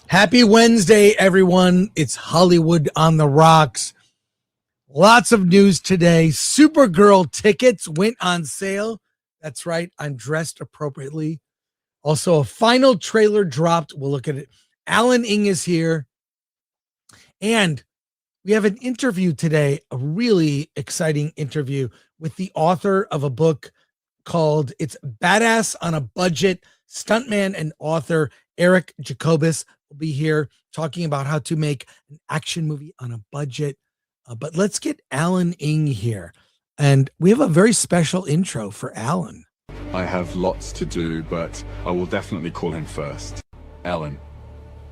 Happy Wednesday, everyone. It's Hollywood on the Rocks. Lots of news today. Supergirl tickets went on sale. That's right. I'm dressed appropriately. Also, a final trailer dropped. We'll look at it. Alan Ng is here. And we have an interview today, a really exciting interview with the author of a book called It's Badass on a Budget. Stuntman and author Eric Jacobus will be here talking about how to make an action movie on a budget. But let's get Alan Ng here. And we have a very special intro for Alan. I have lots to do, but I will definitely call him first. Alan.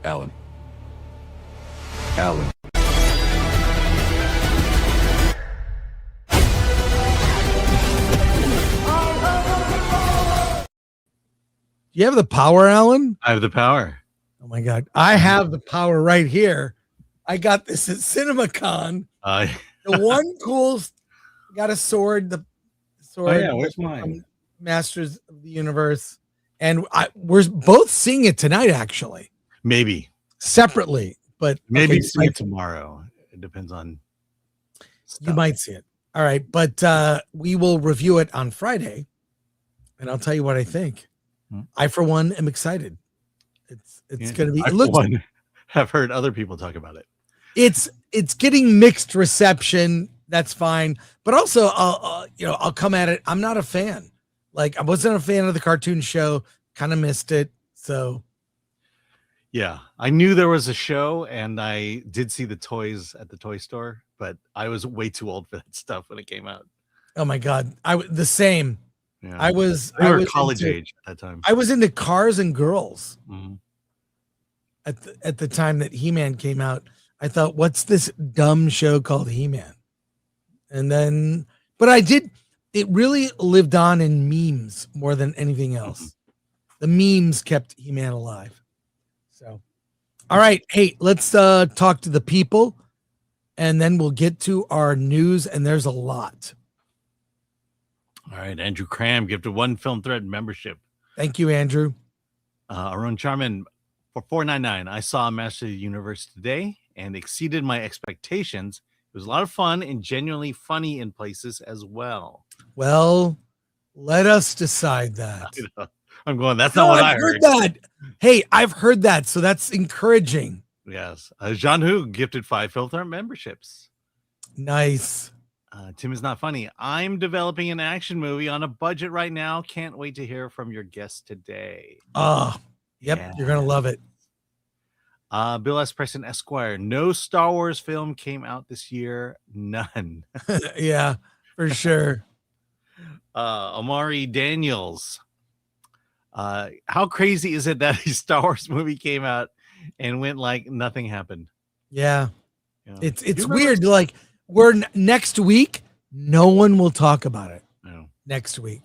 Alan. Alan. Do you have the power, Alan? I have the power. Oh my God. I have the power right here. I got this at CinemaCon. The one cool, got a sword. The sword. Oh yeah, where's mine? Masters of the Universe. And we're both seeing it tonight, actually. Maybe. Separately. But maybe see it tomorrow. It depends on stuff. You might see it. All right. But we will review it on Friday. And I'll tell you what I think. I, for one, am excited. It's going to be. Have heard other people talk about it. It's getting mixed reception. That's fine, but also I'll come at it. I'm not a fan. Like I wasn't a fan of the cartoon show. Kind of missed it. So yeah, I knew there was a show, and I did see the toys at the toy store, but I was way too old for that stuff when it came out. Oh my God, the same. Yeah. I was college age at that time. I was into Cars and Girls. Mm-hmm. At the time that He-Man came out. I thought, what's this dumb show called He-Man? And then, but it really lived on in memes more than anything else. The memes kept He-Man alive. So, all right. Hey, let's talk to the people, and then we'll get to our news, and there's a lot. All right. Andrew Cram gifted 1 Film Thread membership. Thank you, Andrew. Arun Charman for $4.99. I saw Master of the Universe today and exceeded my expectations. It was a lot of fun and genuinely funny in places as well. Well, let us decide that. I'm going, that's not what I heard. That. Hey, I've heard that, so that's encouraging. Yes. Jean Hu gifted 5 Film Thread memberships. Nice. Tim is not funny. I'm developing an action movie on a budget right now. Can't wait to hear from your guest today. Oh, yep. Yeah. You're going to love it. Bill S. Preston Esquire. No Star Wars film came out this year. None. Yeah, for sure. Amari Daniels. How crazy is it that a Star Wars movie came out and went like nothing happened? Yeah. You know, it's weird. Like next week, no one will talk about it. No. Next week.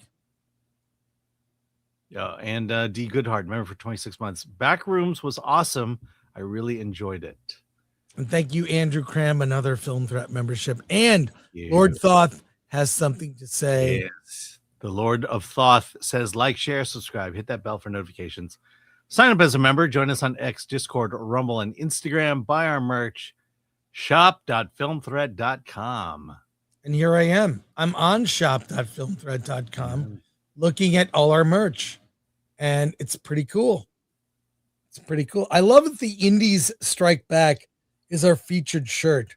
Yeah, and D. Goodhart, remember for 26 months. Backrooms was awesome. I really enjoyed it. And thank you, Andrew Cram, another Film Threat membership. And Lord Thoth has something to say. Yes. The Lord of Thoth says, like, share, subscribe, hit that bell for notifications. Sign up as a member. Join us on X, Discord, Rumble, and Instagram. Buy our merch. Shop.filmthread.com. And here I am. I'm on shop.filmthread.com looking at all our merch. And it's pretty cool. It's pretty cool. I love that the Indies Strike Back is our featured shirt.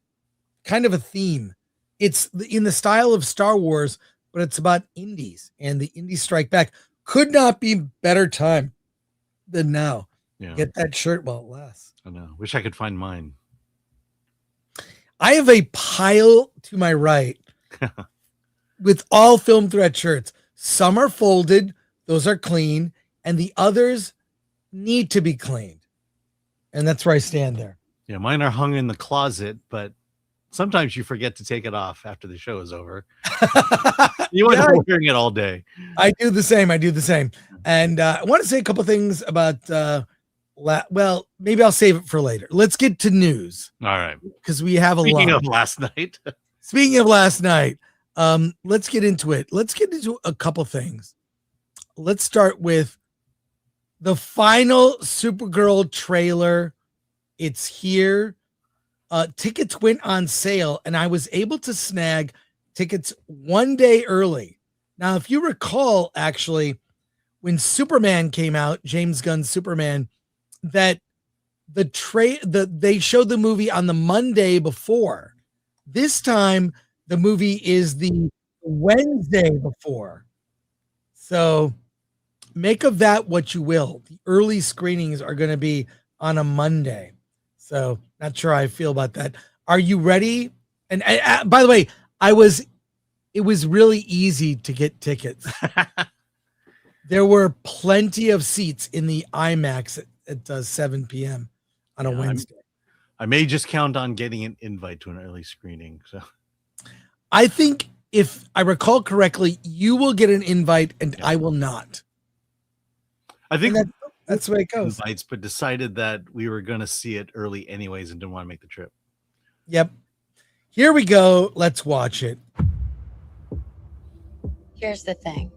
Kind of a theme. It's in the style of Star Wars, but it's about indies. And the Indies Strike Back could not be better time than now. Yeah. Get that shirt while it lasts. I know. Wish I could find mine. I have a pile to my right with all Film Thread shirts. Some are folded. Those are clean. And the others need to be cleaned. And that's where I stand there. Yeah, mine are hung in the closet, but sometimes you forget to take it off after the show is over. You end up wearing it all day. I do the same. And I want to say a couple things about, well, maybe I'll save it for later. Let's get to news. All right. Because we have a lot. Speaking of last night. Speaking of last night, let's get into it. Let's get into a couple things. Let's start with the final Supergirl trailer It's here. Tickets went on sale, and I was able to snag tickets one day early. Now, if you recall, actually, when Superman came out, James Gunn's Superman, that they showed the movie on the Monday before. This time, the movie is the Wednesday before. So make of that what you will. The early screenings are going to be on a Monday. So not sure how I feel about that. Are you ready? And by the way, it was really easy to get tickets. There were plenty of seats in the IMAX at 7 p.m. on a Wednesday. I may just count on getting an invite to an early screening. So I think if I recall correctly, you will get an invite and I will not. I think that's the way it goes. Invites, but decided that we were going to see it early anyways and didn't want to make the trip. Yep. Here we go. Let's watch it. Here's the thing.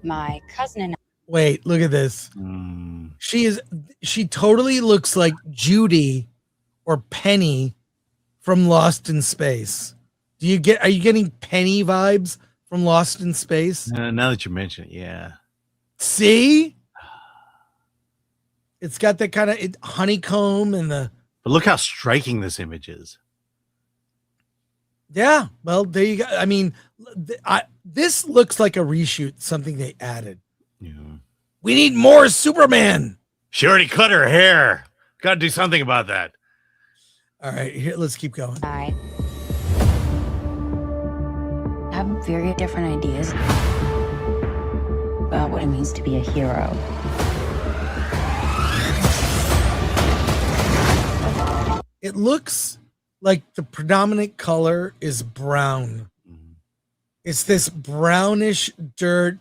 My cousin and Wait, look at this. She totally looks like Judy or Penny from Lost in Space. Are you getting Penny vibes from Lost in Space? Now that you mention it, yeah. See? It's got that kind of honeycomb and the. But look how striking this image is. Yeah, well, there you go. I mean, this looks like a reshoot, something they added. Yeah. We need more Superman. She already cut her hair. Got to do something about that. All right, here, let's keep going. I have very different ideas about what it means to be a hero. It looks like the predominant color is brown. It's this brownish dirt.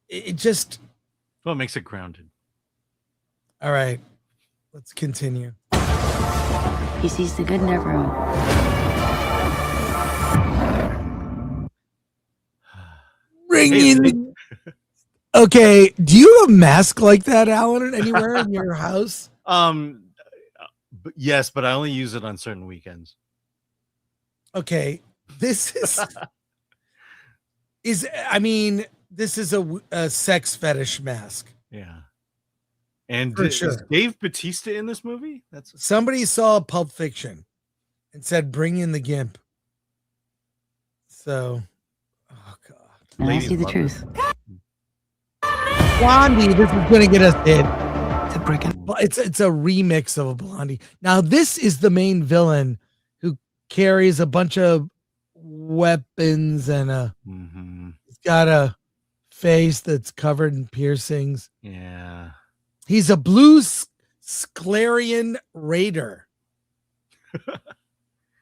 It just. Well, it makes it grounded. All right, let's continue. He sees the good in everyone. Bring in. Okay, do you have a mask like that, Alan, anywhere in your house? Yes, but I only use it on certain weekends. Okay, this this is a sex fetish mask. Yeah. And For is sure. Dave Bautista in this movie? Somebody saw Pulp Fiction and said, "Bring in the gimp." So, oh god. And I see the truth. Blondie, this is gonna get us in. The brigand. It's a remix of a Blondie. Now this is the main villain who carries a bunch of weapons and he's got a face that's covered in piercings. Yeah. He's a blue Sclerian Raider.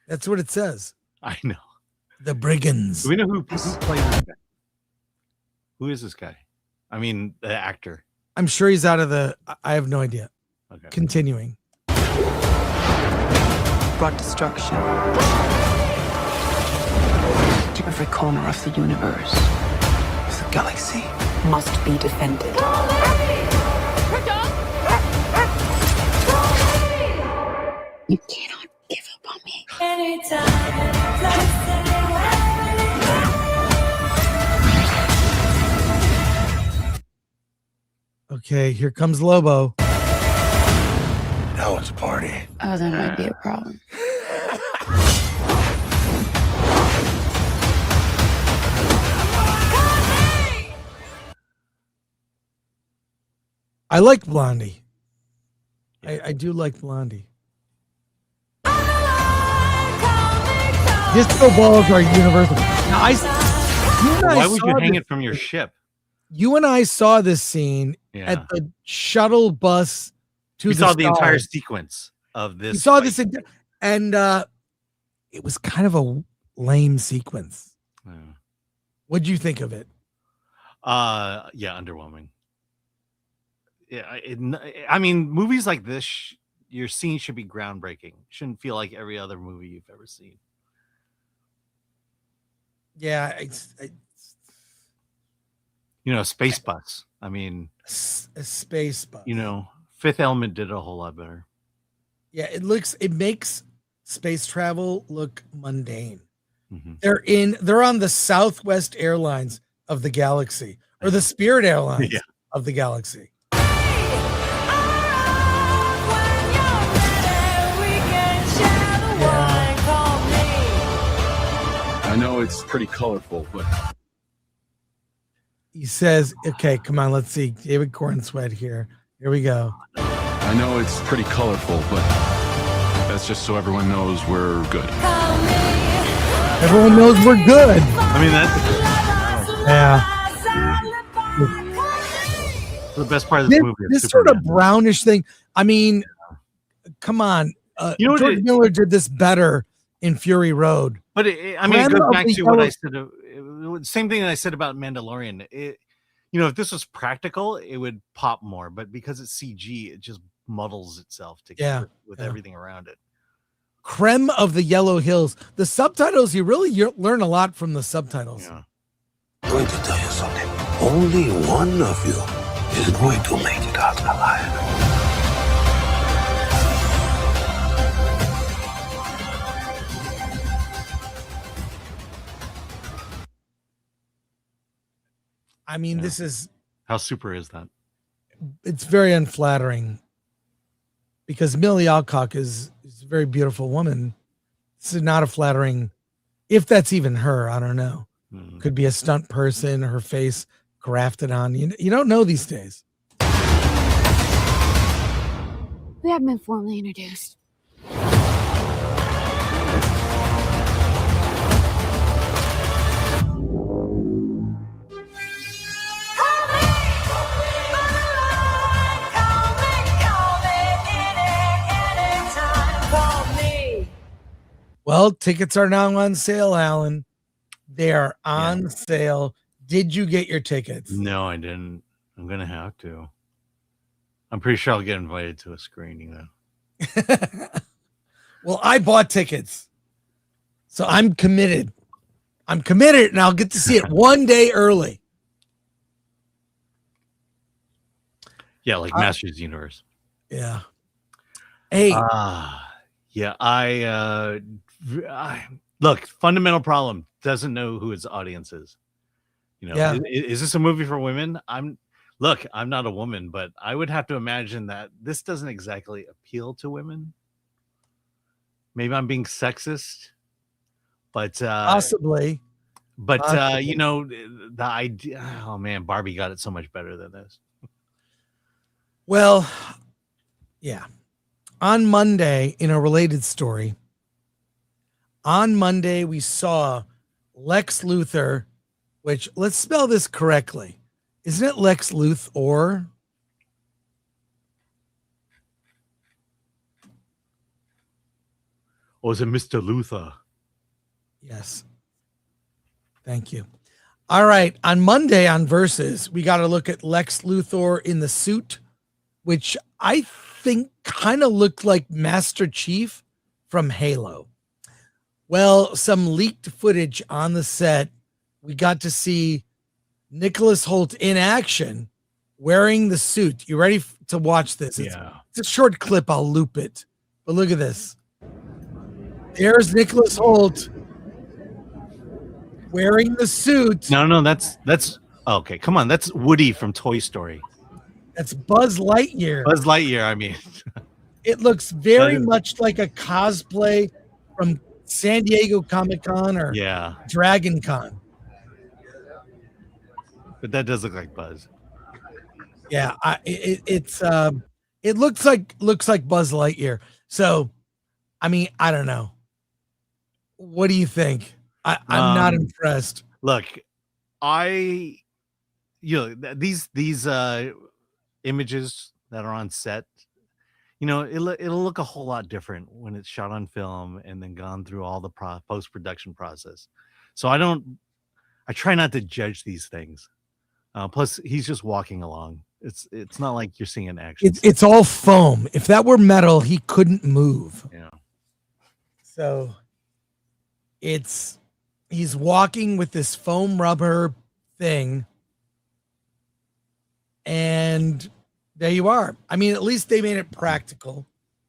That's what it says. I know. The Brigands. Do we know who plays this guy? Who is this guy? I mean, the actor. I'm sure he's out of the. I have no idea. Okay. Continuing. Brought destruction to every corner of the universe. The galaxy must be defended. You cannot give up on me. Okay, here comes Lobo. Now it's a party. Oh, that might be a problem. I like Blondie. I do like Blondie. Disco balls are universal. Now, Why would you hang it from your ship? You and I saw this scene at the shuttle bus to we the saw the Stars. entire sequence of this. We saw this, and it was kind of a lame sequence. Yeah. What'd you think of it? Yeah, underwhelming. Yeah, I mean, movies like this, your scene should be groundbreaking. Shouldn't feel like every other movie you've ever seen. Yeah, you know, space bus. I mean, a space bus. You know, Fifth Element did a whole lot better. Yeah, it makes space travel look mundane. Mhm. They're on the Southwest Airlines of the galaxy, or the Spirit Airlines Yeah. of the galaxy. I know it's pretty colorful, but He says, okay, come on, let's see. David Cornsweat here. Here we go. I know it's pretty colorful, but that's just so everyone knows we're good. Everyone knows we're good. I mean, that's Yeah. the best part of this movie. This sort of brownish thing. I mean, come on. You know what George Miller did this better in Fury Road. But it goes back to what I said. Same thing that I said about Mandalorian. If this was practical, it would pop more. But because it's CG, it just muddles itself together with everything around it. Creme of the Yellow Hills. The subtitles, you learn a lot from the subtitles. Yeah. I'm going to tell you something. Only one of you is going to make it out alive. I mean, this is... How super is that? It's very unflattering because Millie Alcock is a very beautiful woman. This is not a flattering... If that's even her, I don't know. Could be a stunt person, her face grafted on. You don't know these days. We haven't been formally introduced. Well, tickets are now on sale, Alan. They are on sale. Did you get your tickets? No, I didn't. I'm going to have to. I'm pretty sure I'll get invited to a screening, though. Well, I bought tickets. So I'm committed. I'm committed, and I'll get to see it one day early. Yeah, like Masters of the Universe. Yeah. Hey. Yeah, I look, fundamental problem, doesn't know who his audience is. Is this a movie for women? I'm not a woman, but I would have to imagine that this doesn't exactly appeal to women. Maybe I'm being sexist, but possibly. But the idea, oh man, Barbie got it so much better than this. Well, yeah. On Monday, in a related story, on Monday, we saw Lex Luthor, which, let's spell this correctly. Isn't it Lex Luthor? Or is it Mr. Luthor? Yes. Thank you. All right. On Monday on Versus, we got to look at Lex Luthor in the suit, which I think kind of looked like Master Chief from Halo. Well, some leaked footage on the set, we got to see Nicholas Hoult in action wearing the suit. You ready to watch this? It's a short clip. I'll loop it. But look at this. There's Nicholas Hoult wearing the suit. No, that's okay. Come on, that's Woody from Toy Story. That's Buzz Lightyear. Buzz Lightyear, I mean. It looks very much like a cosplay from San Diego Comic-Con or Dragon Con. But that does look like Buzz. Yeah, it looks like Buzz Lightyear. So, I mean, I don't know. What do you think? I'm not impressed. Look, these images that are on set, it'll look a whole lot different when it's shot on film and then gone through all the post-production process. So I try not to judge these things. Plus, he's just walking along. It's not like you're seeing an action. It's all foam. If that were metal, he couldn't move. Yeah. So he's walking with this foam rubber thing, and There you are. I mean, at least they made it practical.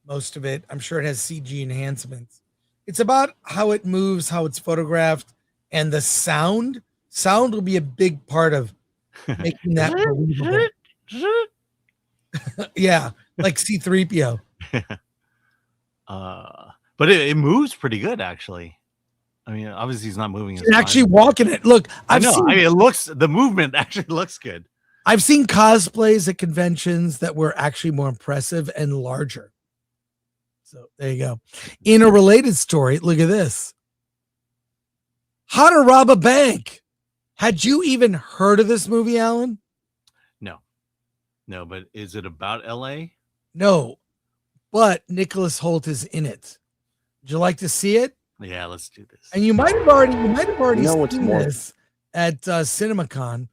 Most of it. I'm sure it has CG enhancements. It's about how it moves, how it's photographed, and the sound. Sound will be a big part of making that believable. Yeah, like C-3PO. But it moves pretty good, actually. I mean, obviously he's not moving. He's actually walking it. Look, I mean, the movement actually looks good. I've seen cosplays at conventions that were actually more impressive and larger. So there you go. In a related story, look at this. How to Rob a Bank. Had you even heard of this movie, Alan? No, but is it about LA? No, but Nicholas Hoult is in it. Would you like to see it? Yeah, let's do this. And you might have already seen this at CinemaCon,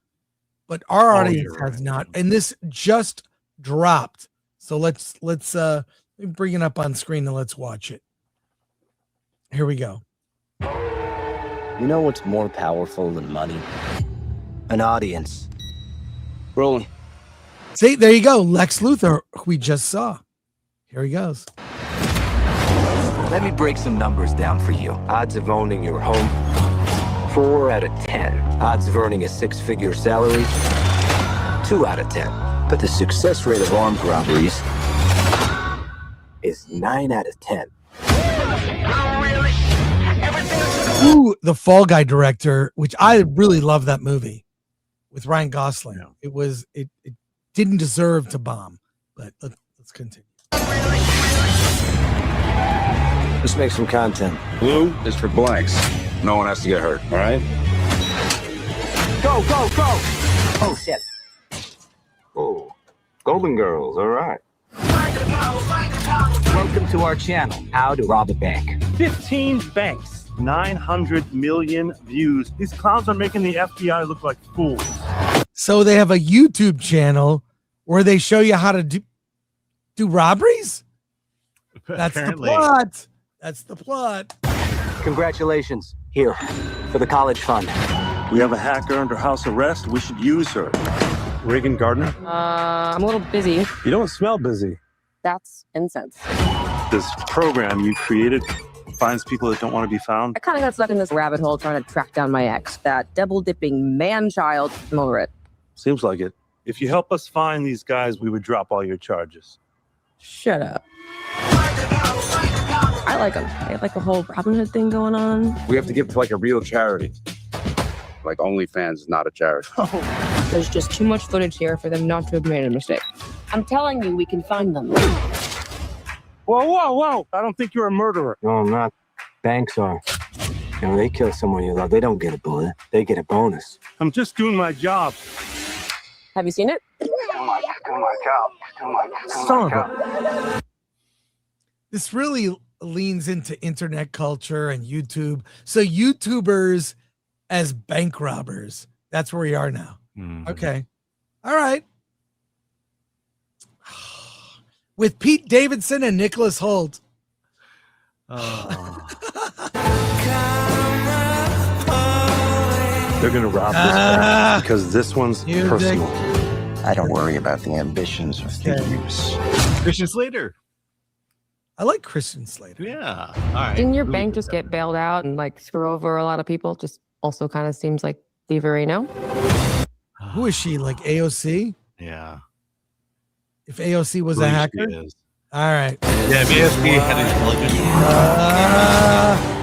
but our audience has not. And this just dropped. So let's bring it up on screen and let's watch it. Here we go. You know what's more powerful than money? An audience. Rolling. See, there you go. Lex Luthor, who we just saw. Here he goes. Let me break some numbers down for you. Odds of owning your home, 4 out of 10. Odds of earning a 6-figure salary, 2 out of 10. But the success rate of armed robberies is 9 out of 10. Ooh, the Fall Guy director, which I really love that movie with Ryan Gosling. Yeah. It didn't deserve to bomb, but let's continue. Let's make some content. Blue is for blanks. No one has to get hurt, all right? Go, go, go! Oh, shit. Oh, Golden Girls, all right. Welcome to our channel, How to Rob a Bank. 15 banks, 900 million views. These clowns are making the FBI look like fools. So they have a YouTube channel where they show you how to do robberies? That's Apparently. the plot. That's the plot. Congratulations. Here, for the college fund. We have a hacker under house arrest. We should use her. Reagan Gardner? I'm a little busy. You don't smell busy. That's incense. This program you created finds people that don't want to be found. I kind of got stuck in this rabbit hole trying to track down my ex, that double-dipping man-child. I'm over it. Seems like it. If you help us find these guys, we would drop all your charges. Shut up. I like them. They have like a whole Robin Hood thing going on. We have to give to like a real charity. Like OnlyFans is not a charity. There's just too much footage here for them not to have made a mistake. I'm telling you, we can find them. Whoa, whoa, whoa! I don't think you're a murderer. No, I'm not. Banks are. You know, they kill someone you love. They don't get a bullet. They get a bonus. I'm just doing my job. Have you seen it? This really leans into internet culture and YouTube. So YouTubers as bank robbers. That's where we are now. Mm-hmm. Okay. All right. With Pete Davidson and Nicholas Hoult. They're gonna rob this bank because this one's personal. I don't worry about the ambitions of thieves. Christian Slater. I like Christian Slater. Yeah. All right. Didn't your bank just get bailed out and like screw over a lot of people? Just also kind of seems like thievery, no? Who is she? Like AOC? Yeah. If AOC was a hacker? All right. Yeah, if AOC had intelligence.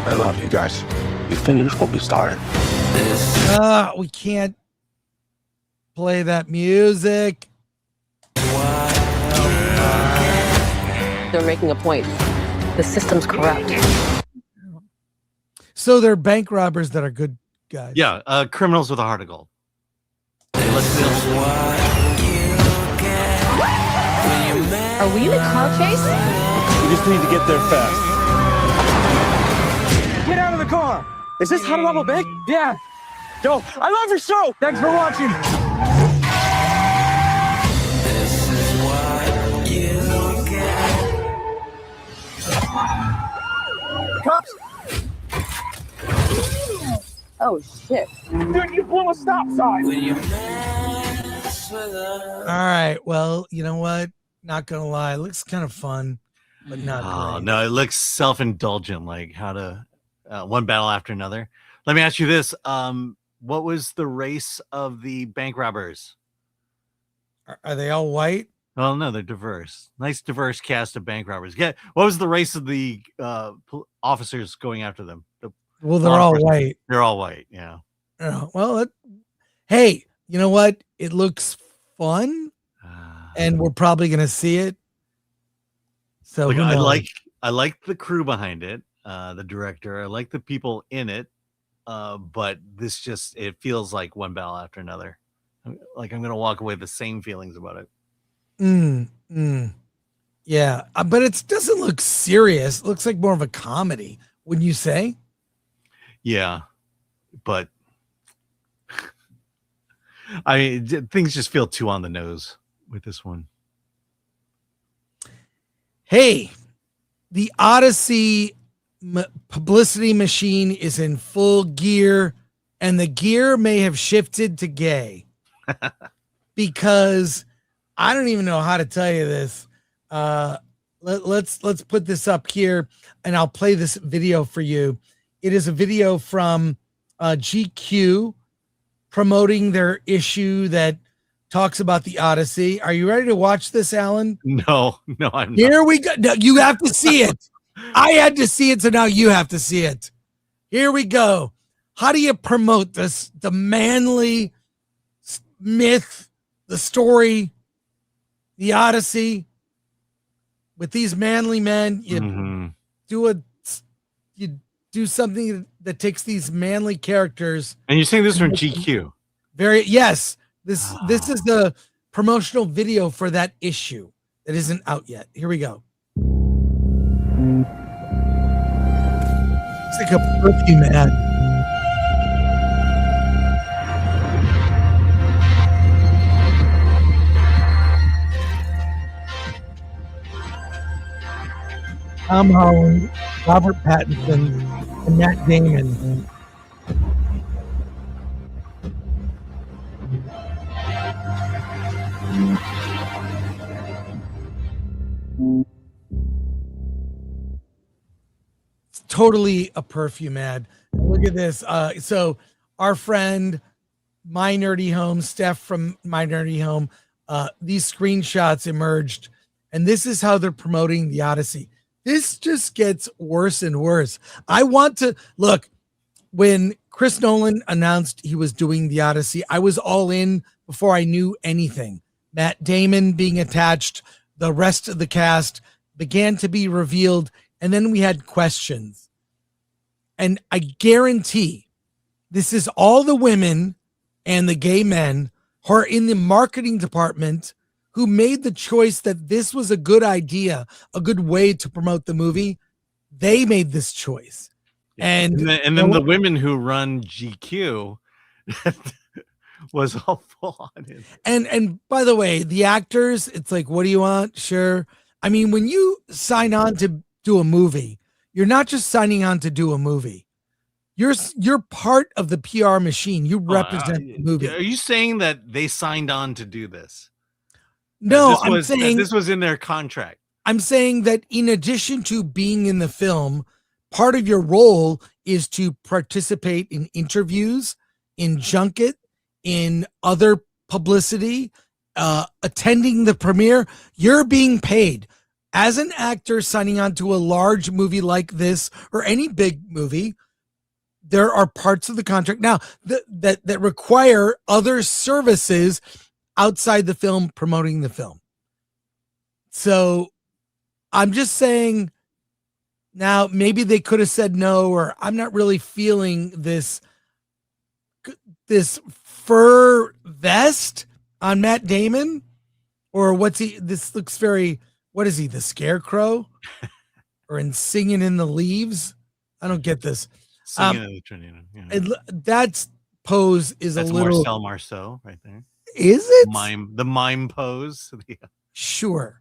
I love you guys. We finished what we started. We can't play that music. They're making a point. The system's corrupt. So they're bank robbers that are good guys. Yeah, criminals with a heart of gold. Let's do it. Are we in a car chase? We just need to get there fast. Get out of the car! Is this How to Rob a Bank? Yeah. Yo, I love your show! Thanks for watching! Cops! Oh, shit. Dude, you blew a stop sign! All right. Well, you know what? Not gonna lie, it looks kind of fun, but not great. No, it looks self-indulgent, like how to one battle after another. Let me ask you this: what was the race of the bank robbers? Are they all white? Well, no, they're diverse. Nice, diverse cast of bank robbers. Yeah. What was the race of the officers going after them? Well, they're all white. They're all white. Yeah. Oh, well, hey, you know what? It looks fun, and we're probably gonna see it. So look, I like the crew behind it, the director. I like the people in it, but this just it feels like one battle after another. Like I'm gonna walk away with the same feelings about it. Yeah, but it doesn't look serious. It looks like more of a comedy, wouldn't you say? Yeah, but things just feel too on the nose with this one. Hey, the Odyssey publicity machine is in full gear, and the gear may have shifted to gay because I don't even know how to tell you this. Let's put this up here, and I'll play this video for you. It is a video from GQ promoting their issue that talks about the Odyssey. Are you ready to watch this, Alan? No, I'm not. Here we go. No, you have to see it. I had to see it, so now you have to see it. Here we go. How do you promote this? The manly myth, the story, the Odyssey with these manly men. You do something that takes these manly characters. And you're saying this from GQ? Yes. This is the promotional video for that issue that isn't out yet. Here we go. It's like a perfume ad. Tom Holland, Robert Pattinson, and Matt Damon. It's totally a perfume ad. Look at this. So our friend, My Nerdy Home, Steph from My Nerdy Home, these screenshots emerged, and this is how they're promoting the Odyssey. This just gets worse and worse. I want to look when Chris Nolan announced he was doing the Odyssey, I was all in before I knew anything. Matt Damon being attached, the rest of the cast began to be revealed, and then we had questions. And I guarantee this is all the women and the gay men who are in the marketing department who made the choice that this was a good idea, a good way to promote the movie. They made this choice. And then the women who run GQ was all full on it. And by the way, the actors, it's like, what do you want? Sure. I mean, when you sign on to do a movie, you're not just signing on to do a movie. You're part of the PR machine. You represent the movie. Are you saying that they signed on to do this? No, I'm saying this was in their contract. I'm saying that in addition to being in the film, part of your role is to participate in interviews, in junket, in other publicity, attending the premiere. You're being paid. As an actor signing on to a large movie like this or any big movie, there are parts of the contract now that require other services outside the film promoting the film. So I'm just saying now maybe they could have said no, or I'm not really feeling this fur vest on Matt Damon, or this looks very, what is he, the Scarecrow or in Singing in the Leaves? I don't get this. Singing in the Trinity. Yeah. That pose is That's a little Marcel Marceau right there. Is it the mime pose? Yeah. Sure.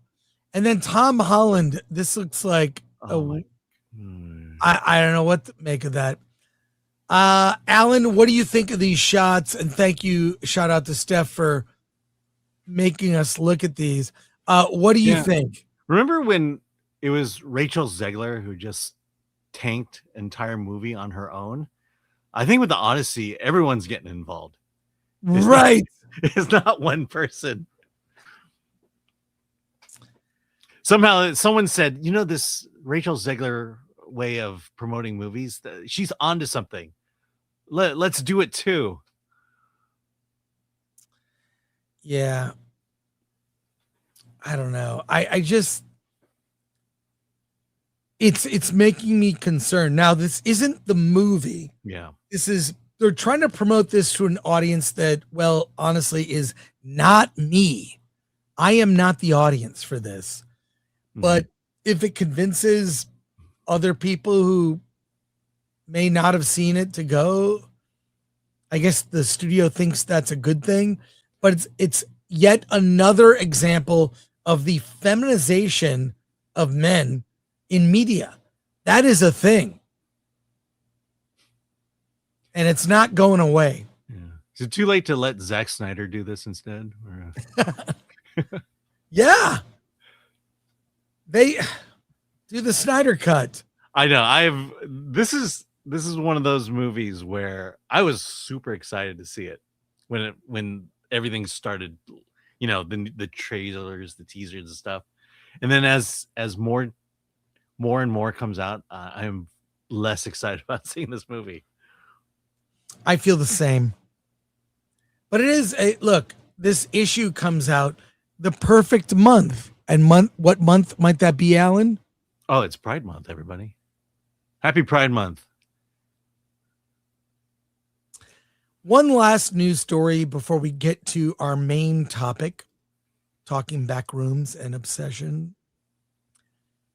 And then Tom Holland, this looks like I don't know what to make of that. Alan, what do you think of these shots? And thank you, shout out to Steph for making us look at these. What do you think? Remember when it was Rachel Zegler who just tanked an entire movie on her own? I think with the Odyssey, everyone's getting involved. Right. It's not one person. Somehow someone said, this Rachel Zegler way of promoting movies, she's onto something. Let's do it too. Yeah. I don't know. I just it's making me concerned. Now, this isn't the movie. Yeah. They're trying to promote this to an audience that, well, honestly, is not me. I am not the audience for this. But if it convinces other people who may not have seen it to go, I guess the studio thinks that's a good thing. But it's yet another example of the feminization of men in media. That is a thing. And it's not going away. Yeah. Is it too late to let Zack Snyder do this instead? Yeah. They do the Snyder cut. I know. This is one of those movies where I was super excited to see it when everything started, the trailers, the teasers and stuff. And then as more and more comes out, I'm less excited about seeing this movie. I feel the same. But it is look, this issue comes out the perfect month. And what month might that be, Alan? Oh, it's Pride Month, everybody. Happy Pride Month. One last news story before we get to our main topic, talking Backrooms and obsession.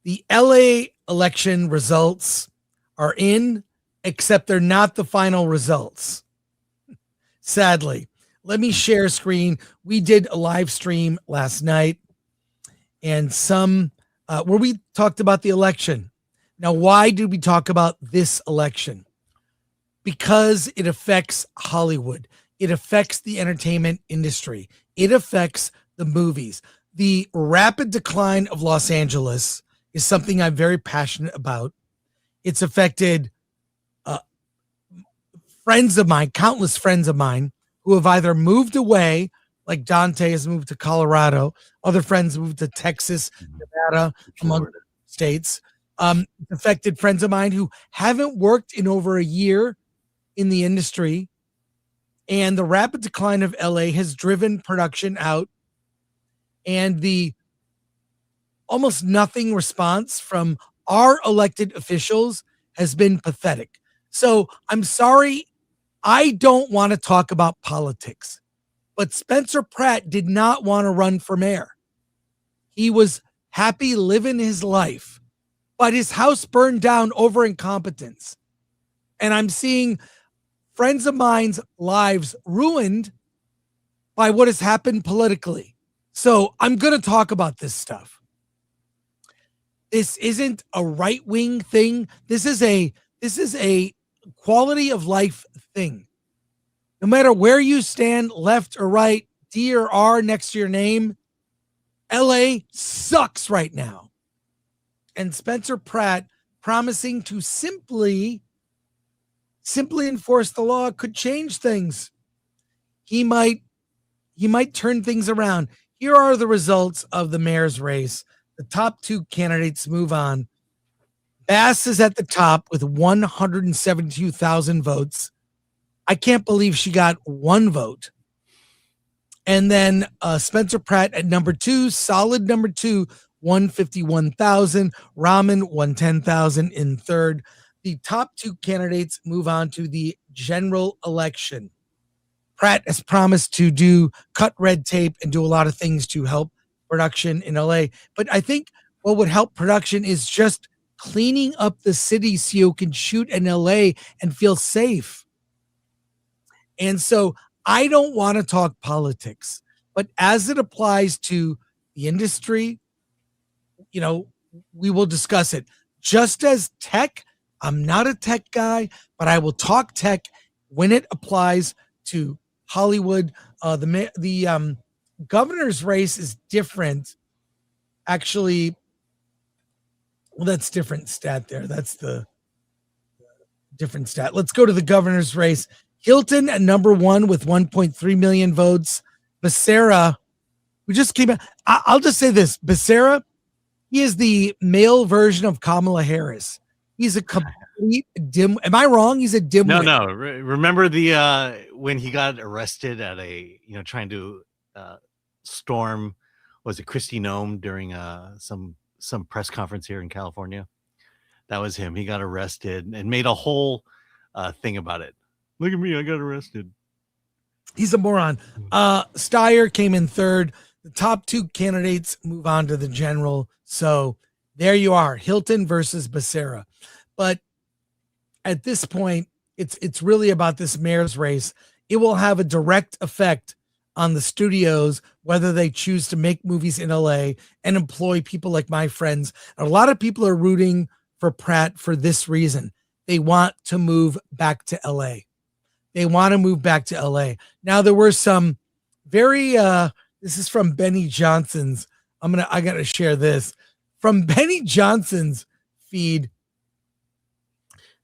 The LA election results are in, except they're not the final results. Sadly. Let me share screen. We did a live stream last night and where we talked about the election. Now, why did we talk about this election? Because it affects Hollywood. It affects the entertainment industry. It affects the movies. The rapid decline of Los Angeles is something I'm very passionate about. It's affected friends of mine, countless friends of mine, who have either moved away, like Dante has moved to Colorado, other friends moved to Texas, Nevada, among states. Affected friends of mine who haven't worked in over a year in the industry. And the rapid decline of LA has driven production out. And the almost nothing response from our elected officials has been pathetic. So I'm sorry, I don't want to talk about politics, but Spencer Pratt did not want to run for mayor. He was happy living his life, but his house burned down over incompetence. And I'm seeing friends of mine's lives ruined by what has happened politically. So I'm going to talk about this stuff. This isn't a right-wing thing. This is a quality of life thing. No matter where you stand, left or right, D or R next to your name, LA sucks right now. And Spencer Pratt promising to simply enforce the law could change things. He might turn things around. Here are the results of the mayor's race. The top two candidates move on. Bass is at the top with 172,000 votes. I can't believe she got one vote. And then Spencer Pratt at number two, solid number two, 151,000. Rahman, 110,000 in third. The top two candidates move on to the general election. Pratt has promised to cut red tape and do a lot of things to help production in LA. But I think what would help production is just cleaning up the city so you can shoot in LA and feel safe. And so I don't want to talk politics, but as it applies to the industry, we will discuss it. Just as tech, I'm not a tech guy, but I will talk tech when it applies to Hollywood. The governor's race is different. Actually, well, that's different stat there. That's the different stat. Let's go to the governor's race. Hilton at number 1 with 1.3 million votes. Becerra, we just came out. I'll just say this. Becerra, he is the male version of Kamala Harris. He's a complete dim. Am I wrong? He's a dim. No. Remember the when he got arrested at a trying to storm, was it Kristi Noem during some press conference here in California? That was him. He got arrested and made a whole thing about it. Look at me, I got arrested. He's a moron. Steyer came in third. The top 2 candidates move on to the general. So there you are, Hilton versus Becerra. But at this point, it's really about this mayor's race. It will have a direct effect on the studios, whether they choose to make movies in LA and employ people like my friends. A lot of people are rooting for Pratt for this reason. They want to move back to LA. They want to move back to LA. Now, there were some very, this is from Benny Johnson's. I got to share this from Benny Johnson's feed.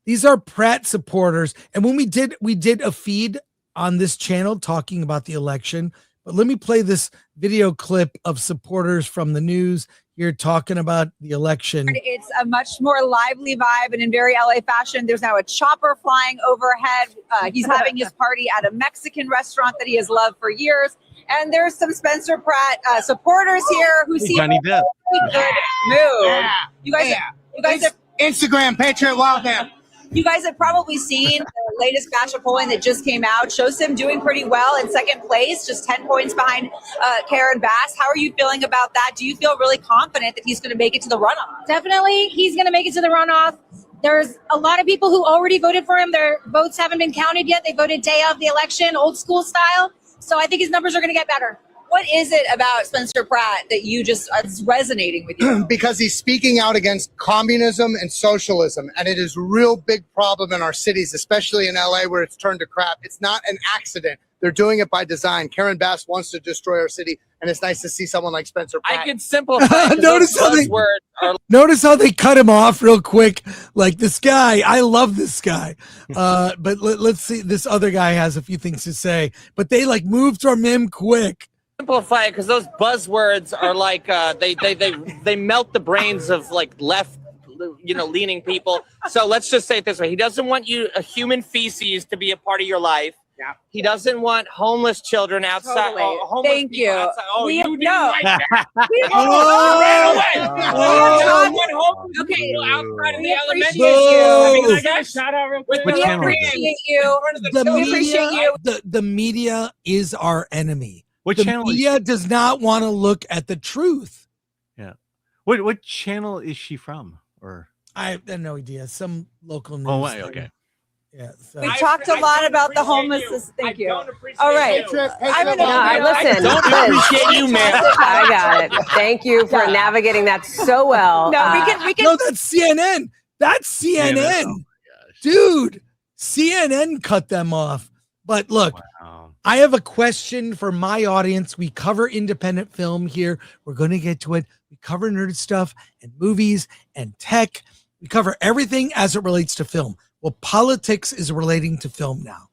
These are Pratt supporters. And when we did a feed on this channel talking about the election, but let me play this video clip of supporters from the news here talking about the election. It's a much more lively vibe and in very LA fashion. There's now a chopper flying overhead. He's having his party at a Mexican restaurant that he has loved for years. And there's some Spencer Pratt supporters here who seem in a good mood. You guys have Instagram Patriot Wildman. You guys have probably seen the latest batch of polling that just came out. Shows him doing pretty well in second place, just 10 points behind Karen Bass. How are you feeling about that? Do you feel really confident that he's going to make it to the runoff? Definitely, he's going to make it to the runoff. There's a lot of people who already voted for him. Their votes haven't been counted yet. They voted day of the election, old school style. So I think his numbers are going to get better. What is it about Spencer Pratt that you just is resonating with you? Because he's speaking out against communism and socialism, and it is a real big problem in our cities, especially in LA where it's turned to crap. It's not an accident. They're doing it by design. Karen Bass wants to destroy our city, and it's nice to see someone like Spencer Pratt. I can simplify. Notice how they cut him off real quick. Like, this guy, I love this guy. But let's see. This other guy has a few things to say, but they moved from him quick. Simplify it because those buzzwords are like they melt the brains of left leaning people. So let's just say it this way: he doesn't want a human feces to be a part of your life. Yeah. He doesn't want homeless children outside. Totally. Homeless Thank you. Outside. Oh, We you have- didn't no. like that. Oh. Okay. Outside of the elementary appreciate school. Can I get a shout out real quick? We appreciate you. We appreciate you. The media is our enemy. What the channel media does not want to look at the truth. Yeah. What channel is she from? Or I have no idea. Some local news. oh, thing. okay. Yeah. So. We talked a lot about the homelessness. Thank you. All right. Listen. Don't appreciate you, man. I got it. Thank you for navigating that so well. No, we can. No, that's CNN. That's CNN. Oh, Dude, CNN cut them off. But look, wow. I have a question for my audience. We cover independent film here. We're going to get to it. We cover nerd stuff and movies and tech. We cover everything as it relates to film. Well, politics is relating to film now.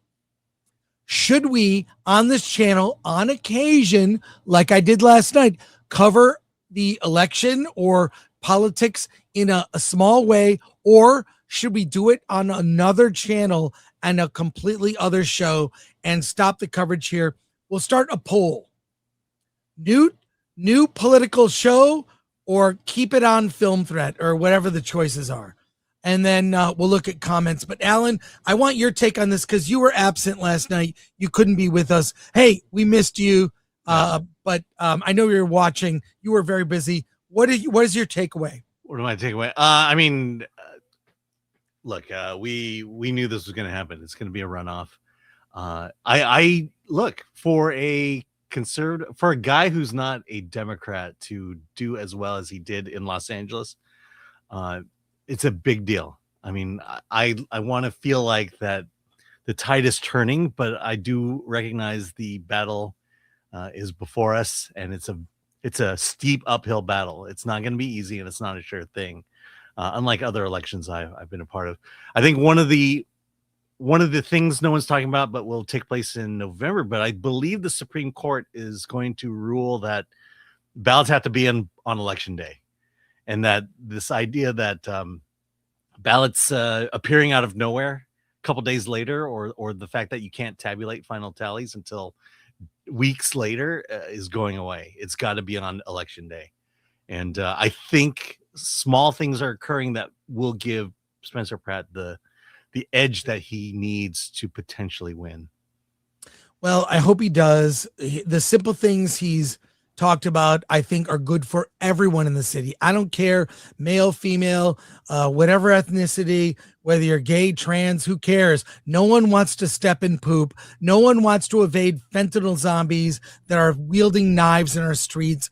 Should we, on this channel, on occasion, like I did last night, cover the election or politics in a small way, or should we do it on another channel and a completely other show and stop the coverage here? We'll start a poll. New political show, or keep it on Film Threat, or whatever the choices are. And then we'll look at comments. But Alan, I want your take on this because you were absent last night. You couldn't be with us. Hey, we missed you. But I know you're watching. You were very busy. What is your takeaway? What am I takeaway? I mean, look, we knew this was going to happen. It's going to be a runoff. I look for a guy who's not a Democrat to do as well as he did in Los Angeles. It's a big deal. I mean, I want to feel like that the tide is turning, but I do recognize the battle is before us, and it's a steep uphill battle. It's not going to be easy, and it's not a sure thing. Unlike other elections I've been a part of. I think one of the things no one's talking about, but will take place in November. But I believe the Supreme Court is going to rule that ballots have to be on election day, and that this idea that ballots appearing out of nowhere a couple days later, or the fact that you can't tabulate final tallies until weeks later is going away. It's got to be on election day, and I think small things are occurring that will give Spencer Pratt the edge that he needs to potentially win. Well, I hope he does. The simple things he's talked about, I think, are good for everyone in the city. I don't care, male, female, whatever ethnicity, whether you're gay, trans, who cares? No one wants to step in poop. No one wants to evade fentanyl zombies that are wielding knives in our streets.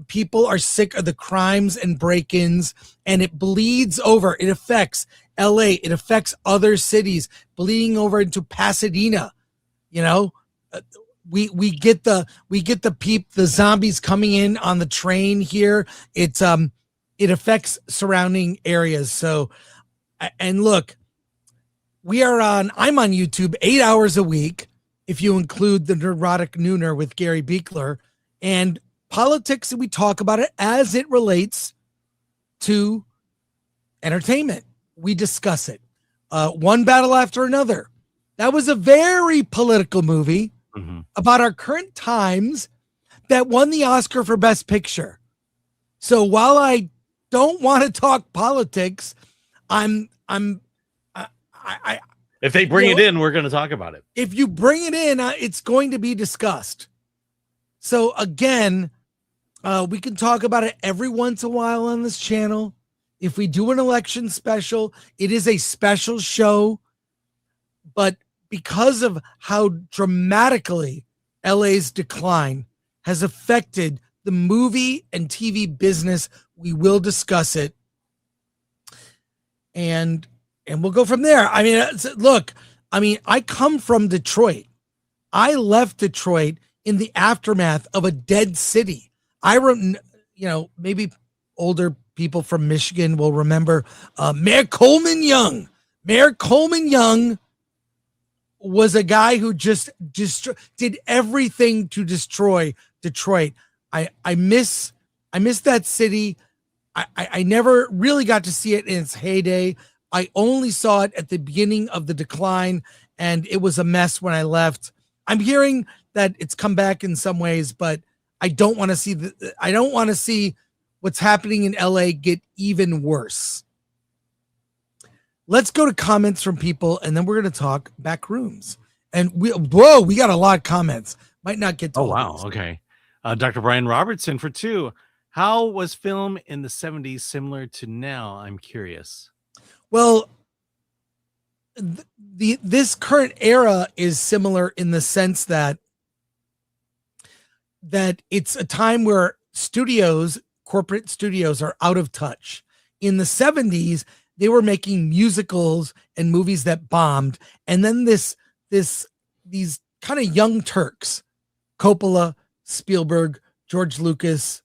People are sick of the crimes and break-ins, and it bleeds over. It affects LA. It affects other cities, bleeding over into Pasadena. You know, we get the zombies coming in on the train here. It affects surrounding areas. So, and look, I'm on YouTube 8 hours a week, if you include the Neurotic Nooner with Gary Beekler, and politics, and we talk about it as it relates to entertainment. We discuss it. One battle after another. That was a very political movie about our current times that won the Oscar for Best Picture. So while I don't want to talk politics, if they bring it in, we're going to talk about it. If you bring it in, it's going to be discussed. So again, we can talk about it every once in a while on this channel. If we do an election special, it is a special show. But because of how dramatically LA's decline has affected the movie and TV business, we will discuss it. And we'll go from there. I mean, look, I come from Detroit. I left Detroit in the aftermath of a dead city. Maybe older people from Michigan will remember Mayor Coleman Young. Mayor Coleman Young was a guy who just did everything to destroy Detroit. I miss that city. I never really got to see it in its heyday. I only saw it at the beginning of the decline, and it was a mess when I left. I'm hearing that it's come back in some ways, but I don't want to see what's happening in LA get even worse. Let's go to comments from people, and then we're going to talk Backrooms. And we got a lot of comments. Might not get to all wow. these. Okay. Dr. Brian Robertson for 2. How was film in the 70s similar to now? I'm curious. Well, this current era is similar in the sense that it's a time where corporate studios are out of touch. In the 70s, they were making musicals and movies that bombed. And then these kind of young Turks, Coppola, Spielberg, George Lucas,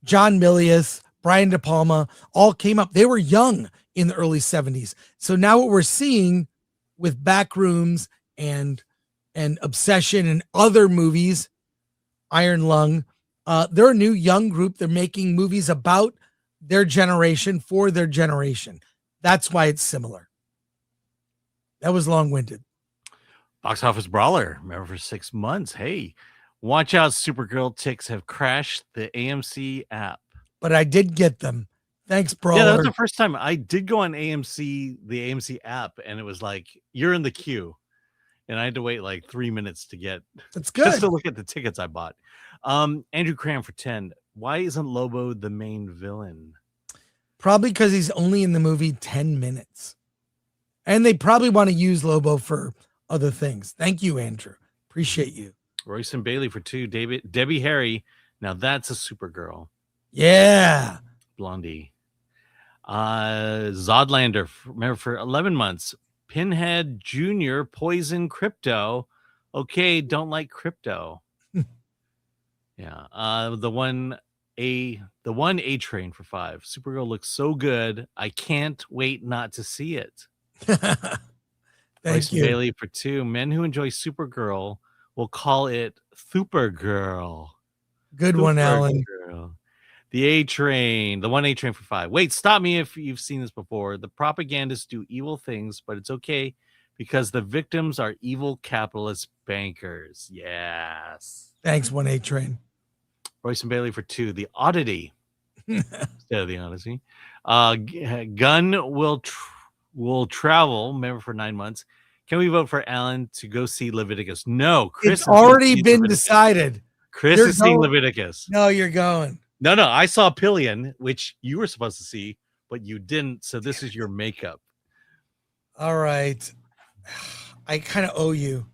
John Milius, Brian De Palma, all came up. They were young in the early 70s. So now what we're seeing with Backrooms and Obsession and other movies, Iron Lung, they're a new young group. They're making movies about their generation for their generation. That's why it's similar. That was long-winded. Box Office Brawler, remember for 6 months. Hey, watch out, Supergirl ticks have crashed the AMC app. But I did get them. Thanks, Brawler. Yeah, that was the first time I did go on the AMC app, and it was like, you're in the queue. And I had to wait like 3 minutes to get That's good. just to look at the tickets I bought. Andrew Cram for 10. Why isn't Lobo the main villain? Probably because he's only in the movie 10 minutes. And they probably want to use Lobo for other things. Thank you, Andrew. Appreciate you. Royce and Bailey for 2. Debbie Harry. Now that's a Supergirl. Yeah. Blondie. Zodlander, remember for 11 months. Pinhead Jr. Poison Crypto. Okay, don't like crypto. Yeah. The one A train for 5. Supergirl looks so good. I can't wait not to see it. Thank you. Bailey for 2. Men who enjoy Supergirl will call it Supergirl. Good one, Alan. The A train, the 1 A train for 5. Wait, stop me if you've seen this before. The propagandists do evil things, but it's okay because the victims are evil capitalist bankers. Yes. Thanks, 1 A train. Royce and Bailey for 2. The Oddity instead of the Odyssey. Gunn will travel, remember, for 9 months. Can we vote for Alan to go see Leviticus? No, Chris. It's already been decided. Chris is seeing Leviticus. No, you're going. No, I saw Pillion, which you were supposed to see, but you didn't. So this is your makeup. All right. I kind of owe you.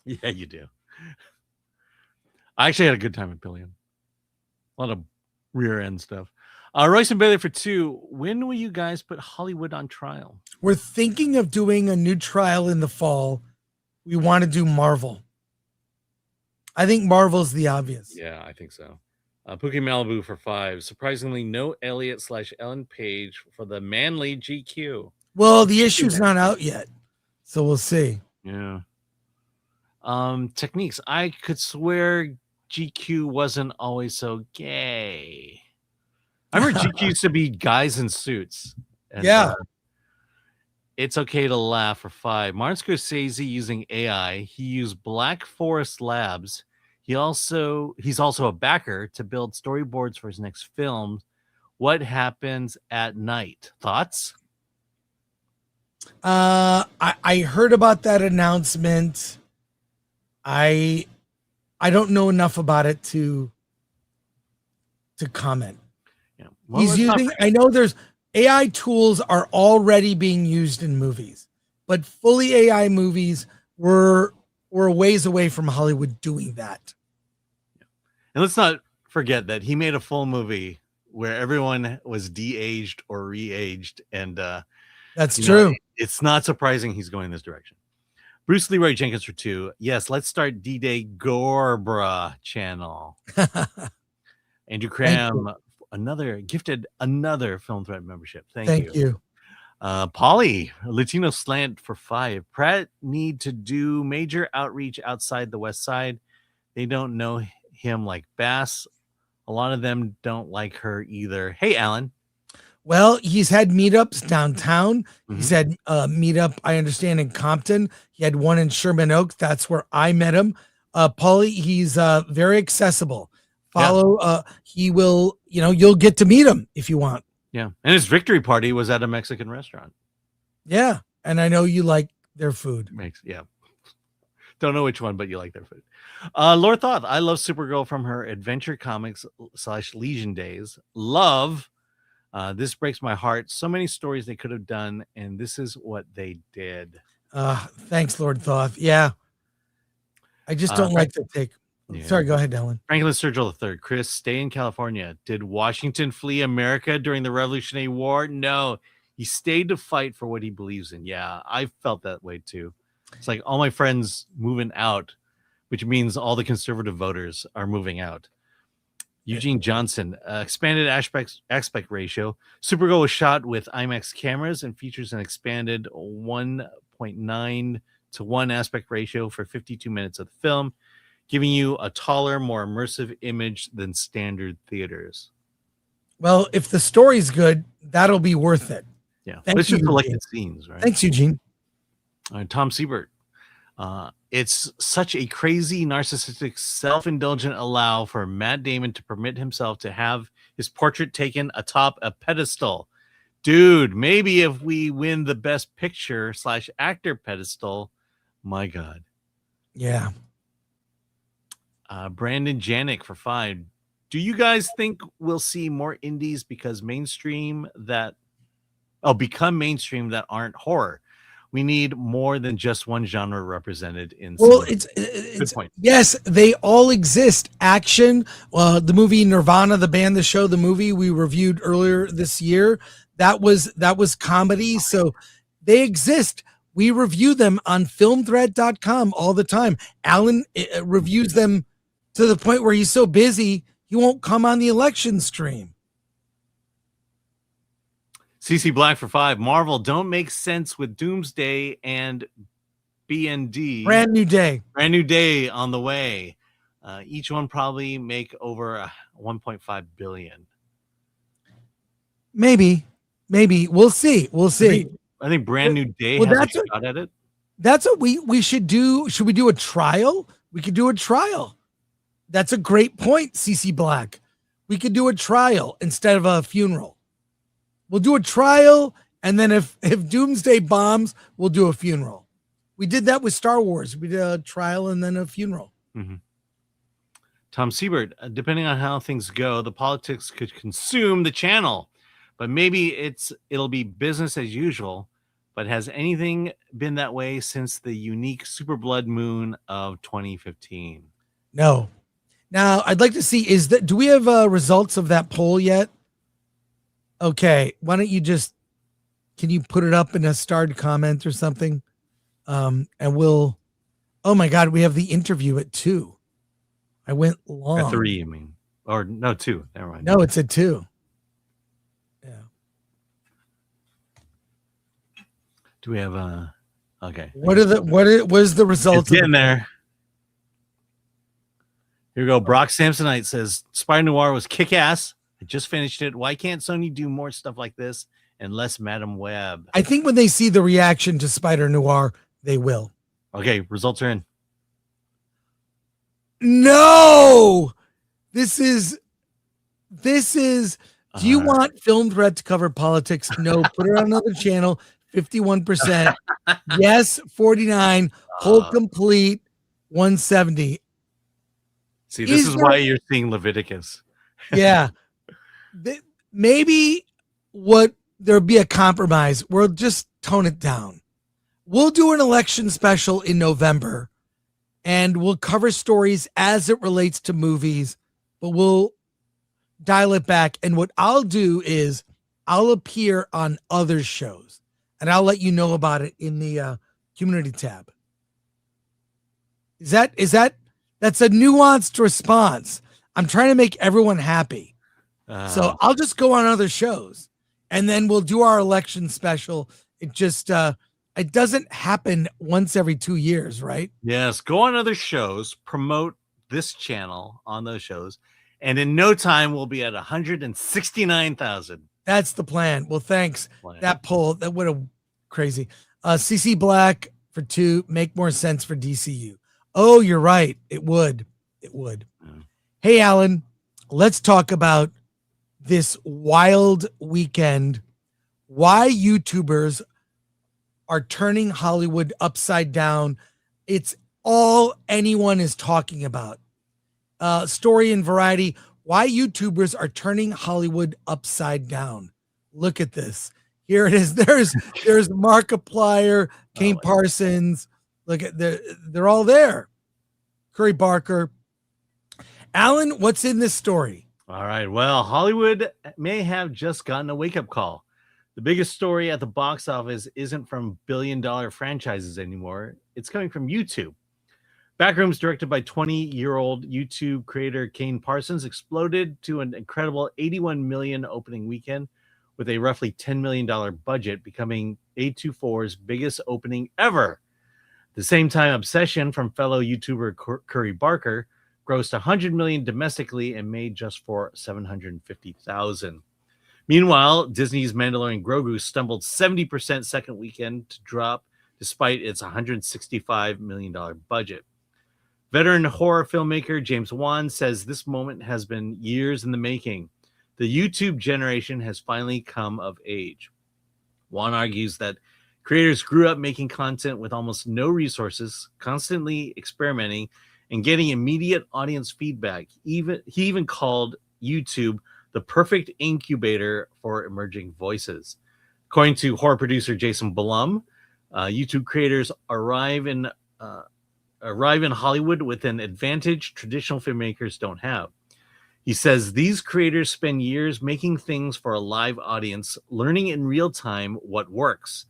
Yeah, you do. I actually had a good time at Pillion. A lot of rear end stuff. Royce and Bailey for 2. When will you guys put Hollywood on trial? We're thinking of doing a new trial in the fall. We want to do Marvel. I think Marvel's the obvious. Yeah, I think so. Pookie Malibu for 5. Surprisingly, no Elliot/Ellen Page for the manly GQ. Well, the issue's not out yet, so we'll see. Yeah. Techniques. I could swear GQ wasn't always so gay. I remember GQ used to be guys in suits. And, yeah. It's okay to laugh for 5. Martin Scorsese using AI. He used Black Forest Labs. He's also a backer to build storyboards for his next film. What happens at night? Thoughts? I heard about that announcement. I don't know enough about it to comment. Yeah. Well, I know there's AI tools are already being used in movies, but fully AI movies were a ways away from Hollywood doing that. And let's not forget that he made a full movie where everyone was de-aged or re-aged. And that's true. It's not surprising he's going this direction. Bruce Leroy Jenkins for 2. Yes, let's start D-Day Gorbra channel. Andrew Cram, gifted another Film Thread membership. Thank you. Polly, Latino Slant for 5. Pratt need to do major outreach outside the West Side. They don't know him like Bass. A lot of them don't like her either. Hey, Alan. Well, he's had meetups downtown. Mm-hmm. He's had meetup, I understand, in Compton. He had one in Sherman Oaks. That's where I met him. Paulie, he's very accessible. He will, you'll get to meet him if you want. Yeah. And his victory party was at a Mexican restaurant. Yeah. And I know you like their food. Yeah. Don't know which one, but you like their food. Lord Thoth, I love Supergirl from her Adventure Comics / Legion days. Love. This breaks my heart. So many stories they could have done, and this is what they did. Thanks, Lord Thoth. Yeah. I just don't like the take. Yeah. Sorry, go ahead, Ellen. Franklin Sturgill III. Chris, stay in California. Did Washington flee America during the Revolutionary War? No. He stayed to fight for what he believes in. Yeah, I felt that way too. It's like all my friends moving out, which means all the conservative voters are moving out. Eugene Johnson, expanded aspect ratio. Supergirl was shot with IMAX cameras and features an expanded 1.9 to 1 aspect ratio for 52 minutes of the film, giving you a taller, more immersive image than standard theaters. Well, if the story's good, that'll be worth it. Yeah, but it's just selected scenes, right? Thanks, Eugene. Tom Siebert. It's such a crazy, narcissistic, self-indulgent allow for Matt Damon to permit himself to have his portrait taken atop a pedestal. Dude, maybe if we win the best picture / actor pedestal, my God. Yeah. Brandon Janik for 5. Do you guys think we'll see more indies become mainstream that aren't horror? We need more than just one genre represented in. Well, it's good point. Yes, they all exist. Action, the movie Nirvana, the band, the show, the movie we reviewed earlier this year, that was comedy. So they exist. We review them on filmthread.com all the time. Alan reviews them to the point where he's so busy he won't come on the election stream. CC Black for 5. Marvel don't make sense with Doomsday and BND. Brand new day. Brand new day on the way. Each one probably make over 1.5 billion. Maybe. We'll see. I think Brand New Day Well, has a that's shot at it. That's what we should do. Should we do a trial? We could do a trial. That's a great point, CC Black. We could do a trial instead of a funeral. We'll do a trial, and then if Doomsday bombs, we'll do a funeral. We did that with Star Wars. We did a trial and then a funeral. Mm-hmm. Tom Siebert, depending on how things go, the politics could consume the channel, but maybe it'll be business as usual. But has anything been that way since the unique super blood moon of 2015? No. Now, I'd like to see, do we have results of that poll yet? Okay. Why don't you can you put it up in a starred comment or something? And oh my God, we have the interview at 2. I went long. At 3, you mean? Or no, 2. Never mind. No, it's at 2. Do we have okay. What was the result? It's getting there. Here we go. Brock Samsonite says Spider Noir was kick-ass. I just finished it. Why can't Sony do more stuff like this and less Madam Web? I think when they see the reaction to Spider Noir, they will. Okay, results are in. No, this is. Do you want Film Threat to cover politics? No, put it on another channel. 51%. Yes, 49. Whole complete. 170. See, this is why you're seeing Leviticus. Yeah. Maybe there'll be a compromise. We'll just tone it down. We'll do an election special in November, and we'll cover stories as it relates to movies, but we'll dial it back. And what I'll do is I'll appear on other shows, and I'll let you know about it in the community tab. That's a nuanced response. I'm trying to make everyone happy. So I'll just go on other shows, and then we'll do our election special. It just, it doesn't happen once every 2 years, right? Yes. Go on other shows, promote this channel on those shows, and in no time we'll be at 169,000. That's the plan. Well, thanks. That poll, that would have crazy. CC Black for 2, make more sense for DCU. Oh, you're right. It would. Hey, Alan, let's talk about this wild weekend. Why YouTubers are turning Hollywood upside down. It's all anyone is talking about. Story in Variety, why YouTubers are turning Hollywood upside down. Look at this. Here it is. There's Markiplier, Kane Parsons. Look at they're all there. Curry Barker. Alan, what's in this story? All right. Well, Hollywood may have just gotten a wake-up call. The biggest story at the box office isn't from billion-dollar franchises anymore. It's coming from YouTube. Backrooms, directed by 20-year-old YouTube creator Kane Parsons, exploded to an incredible $81 million opening weekend with a roughly $10 million budget, becoming A24's biggest opening ever. At the same time, Obsession from fellow YouTuber Curry Barker grossed $100 million domestically and made just for $750,000. Meanwhile, Disney's Mandalorian Grogu stumbled 70% second weekend to drop despite its $165 million budget. Veteran horror filmmaker James Wan says this moment has been years in the making. The YouTube generation has finally come of age. Wan argues that creators grew up making content with almost no resources, constantly experimenting, and getting immediate audience feedback. He even called YouTube the perfect incubator for emerging voices. According to horror producer Jason Blum, YouTube creators arrive in Hollywood with an advantage traditional filmmakers don't have. He says these creators spend years making things for a live audience, learning in real time what works.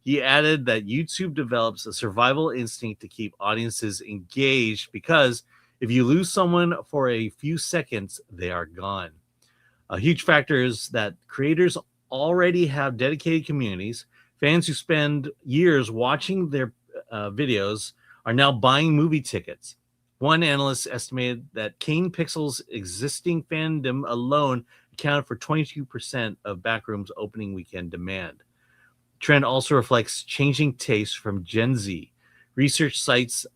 He added that YouTube develops a survival instinct to keep audiences engaged because If you lose someone for a few seconds, they are gone. A huge factor is that creators already have dedicated communities. Fans who spend years watching their videos are now buying movie tickets. One analyst estimated that Kane Pixel's existing fandom alone accounted for 22% of Backrooms opening weekend demand. Trend also reflects changing tastes from Gen Z. Research sites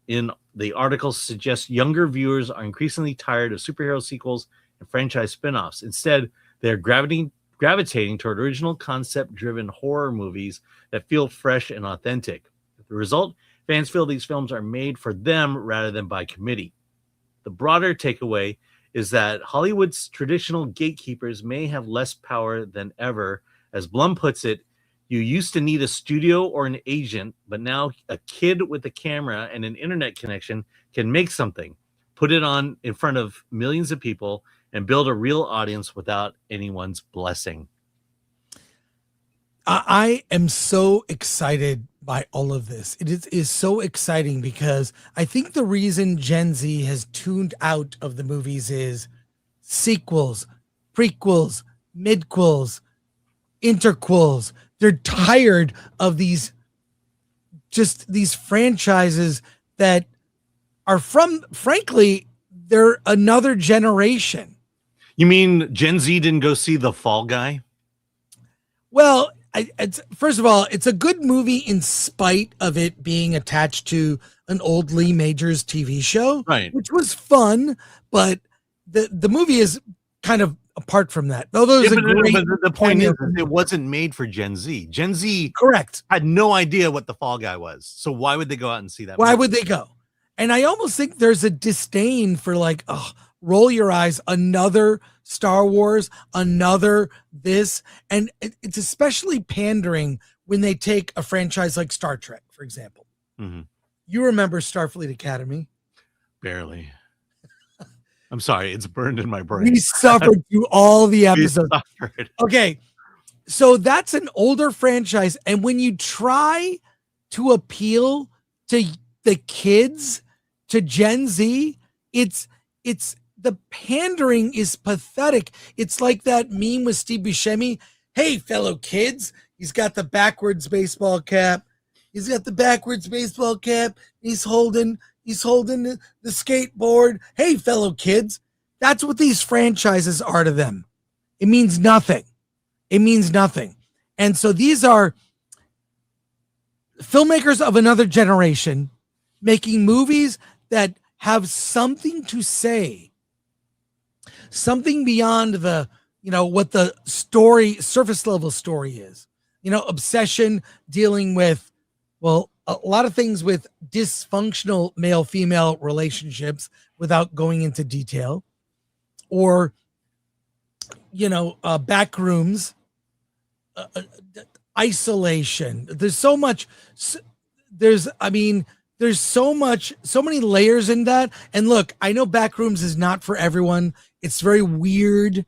in the article suggest younger viewers are increasingly tired of superhero sequels and franchise spin-offs. Instead, they're gravitating toward original concept-driven horror movies that feel fresh and authentic. The result, fans feel these films are made for them rather than by committee. The broader takeaway is that Hollywood's traditional gatekeepers may have less power than ever. As Blum puts it, you used to need a studio or an agent, but now a kid with a camera and an internet connection can make something, put it on in front of millions of people, and build a real audience without anyone's blessing. I am so excited by all of this. It is so exciting because I think the reason Gen Z has tuned out of the movies is sequels, prequels, midquels, interquels. They're tired of these franchises that are from, frankly, they're another generation. You mean Gen Z didn't go see The Fall Guy? Well, first of all, it's a good movie in spite of it being attached to an old Lee Majors TV show, right? Which was fun, but the movie is kind of apart from that. Although the point is, it wasn't made for Gen Z. Gen Z, correct, had no idea what The Fall Guy was. So why would they go out and see that? Why would they go? And I almost think there's a disdain for like, oh, roll your eyes, another Star Wars, another this. And it's especially pandering when they take a franchise like Star Trek, for example. Mm-hmm. You remember Starfleet Academy? Barely. I'm sorry, it's burned in my brain. We suffered through all the episodes. Okay, so that's an older franchise. And when you try to appeal to the kids, to Gen Z, it's the pandering is pathetic. It's like that meme with Steve Buscemi. Hey, fellow kids, he's got the backwards baseball cap. He's holding the skateboard. Hey, fellow kids. That's what these franchises are to them. It means nothing. And so these are filmmakers of another generation making movies that have something to say, something beyond the, what the story, surface level story is, obsession dealing with, well, a lot of things with dysfunctional male-female relationships without going into detail, or, backrooms, isolation. There's so much, so many layers in that. And look, I know Backrooms is not for everyone. It's very weird.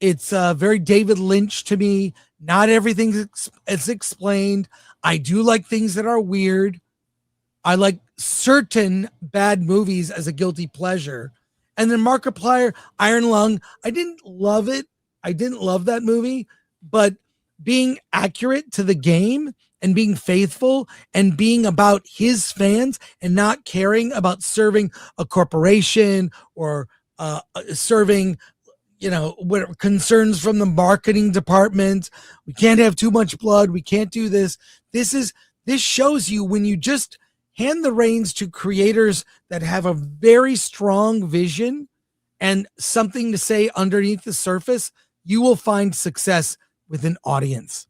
It's very David Lynch to me. Not everything is explained. I do like things that are weird. I like certain bad movies as a guilty pleasure. And then Markiplier, Iron Lung, I didn't love it. I didn't love that movie, but being accurate to the game and being faithful and being about his fans and not caring about serving a corporation or serving, whatever concerns from the marketing department. We can't have too much blood. We can't do this. This shows you when you just hand the reins to creators that have a very strong vision and something to say underneath the surface, you will find success with an audience.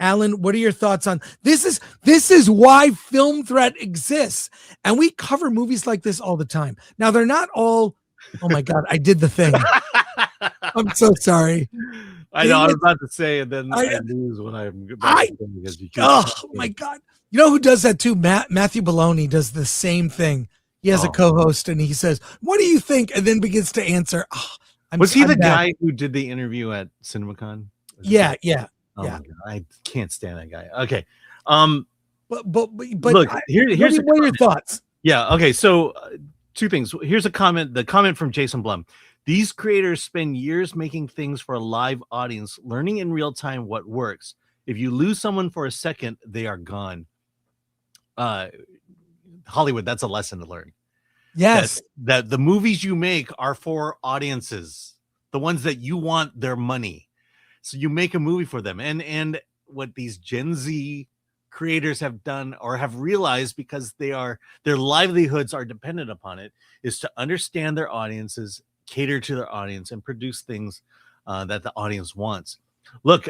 Alan, what are your thoughts on this? This is why Film Threat exists. And we cover movies like this all the time. Now, they're not all, oh my God, I did the thing. I'm so sorry. I know, I was about to say, and then I lose when I'm oh my God. You know who does that too? Matthew Bologna does the same thing. He has a co-host and he says, what do you think? And then begins to answer. Oh, was he the guy who did the interview at CinemaCon? Yeah. Oh my God, I can't stand that guy. Okay. But look, here's what are your thoughts? Yeah. Okay. So two things. Here's a comment. The comment from Jason Blum. These creators spend years making things for a live audience, learning in real time what works. If you lose someone for a second, they are gone. Hollywood, that's a lesson to learn. Yes. That the movies you make are for audiences, the ones that you want their money. So you make a movie for them. And what these Gen Z creators have done or have realized, because their livelihoods are dependent upon it, is to understand their audiences, cater to their audience, and produce things that the audience wants. Look,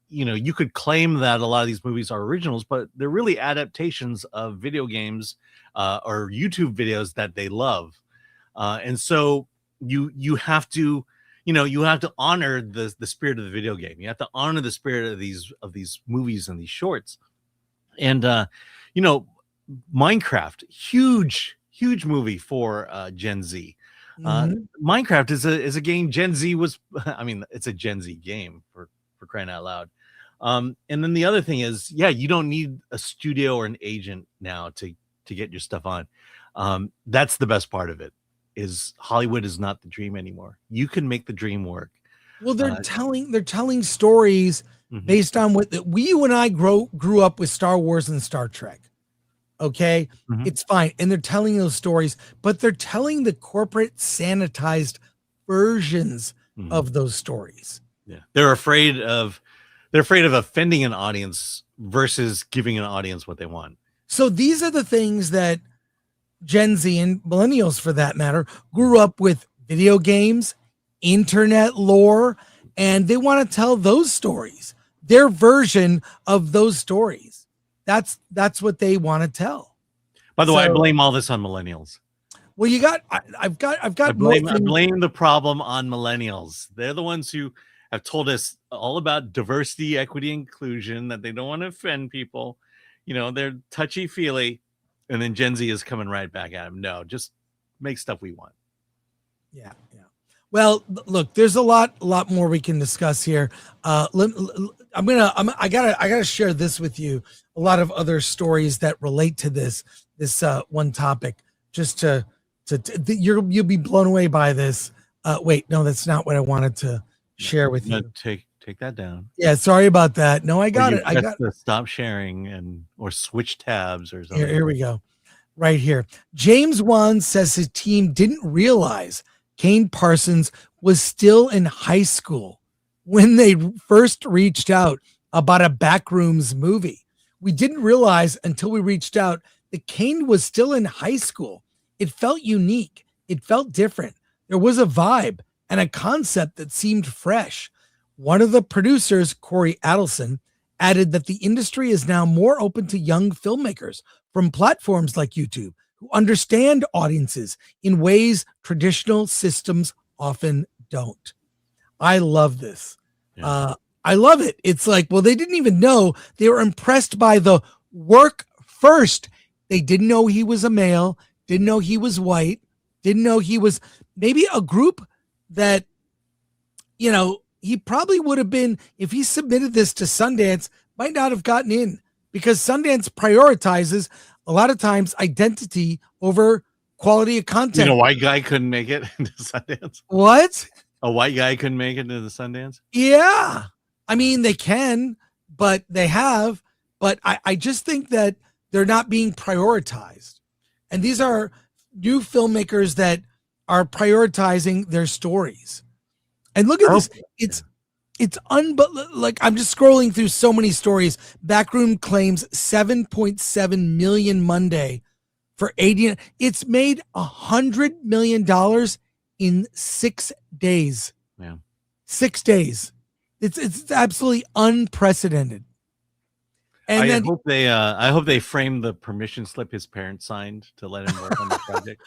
you could claim that a lot of these movies are originals, but they're really adaptations of video games or YouTube videos that they love. And so you have to honor the spirit of the video game. You have to honor the spirit of these movies and these shorts. And Minecraft, huge movie for Gen Z. Minecraft is a game Gen Z was. I mean, it's a Gen Z game for crying out loud. And then the other thing is, you don't need a studio or an agent now to get your stuff on. That's the best part of it. Is Hollywood is not the dream anymore. You can make the dream work. Well, they're telling stories based on what you and I grew up with Star Wars and Star Trek. Okay, it's fine, and they're telling those stories, but they're telling the corporate sanitized versions of those stories. Yeah, they're afraid of offending an audience versus giving an audience what they want. So these are the things that Gen Z and millennials, for that matter, grew up with: video games, internet lore, and they want to tell those stories, their version of those stories. That's what they want to tell. By the way, I blame all this on millennials. Well, I blame the problem on millennials. They're the ones who have told us all about diversity, equity, inclusion, that they don't want to offend people. They're touchy-feely, and then Gen Z is coming right back at them. No, just make stuff we want. Yeah. Well, look, there's a lot more we can discuss here. I gotta share this with you. A lot of other stories that relate to this one topic. Just you'll be blown away by this. Wait, no, that's not what I wanted to share with you. Take that down. Yeah, sorry about that. No, I got it. I got to stop sharing or switch tabs or something. Here we go. Right here. James Wan says his team didn't realize Kane Parsons was still in high school when they first reached out about a Backrooms movie. We didn't realize until we reached out that Kane was still in high school. It felt unique. It felt different. There was a vibe and a concept that seemed fresh. One of the producers, Corey Adelson, added that the industry is now more open to young filmmakers from platforms like YouTube who understand audiences in ways traditional systems often don't. I love this. Yeah. I love it. It's like, well, they didn't even know. They were impressed by the work first. They didn't know he was a male, didn't know he was white, didn't know he was maybe a group that, he probably would have been, if he submitted this to Sundance, might not have gotten in, because Sundance prioritizes a lot of times identity over quality of content. A white guy couldn't make it into Sundance. What? A white guy couldn't make it into the Sundance? Yeah. I mean, they can, but they have. But I just think that they're not being prioritized. And these are new filmmakers that are prioritizing their stories. And look at this. It's like, I'm just scrolling through so many stories. Backroom claims 7.7 million Monday for 80. It's made $100 million in 6 days. Yeah. 6 days. It's absolutely unprecedented. And I hope they frame the permission slip his parents signed to let him work on the project.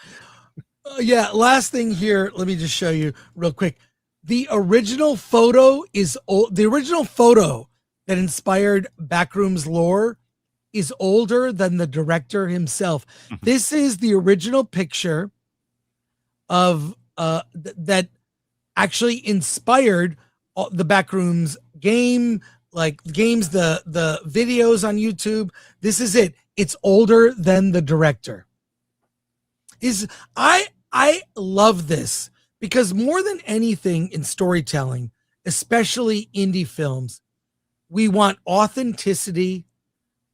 Yeah. Last thing here. Let me just show you real quick. The original photo is old. The original photo that inspired Backrooms lore is older than the director himself. This is the original picture of that actually inspired the Backrooms game, like games, the videos on YouTube. This is it. It's older than the director. is I love this because more than anything in storytelling, especially indie films, we want authenticity,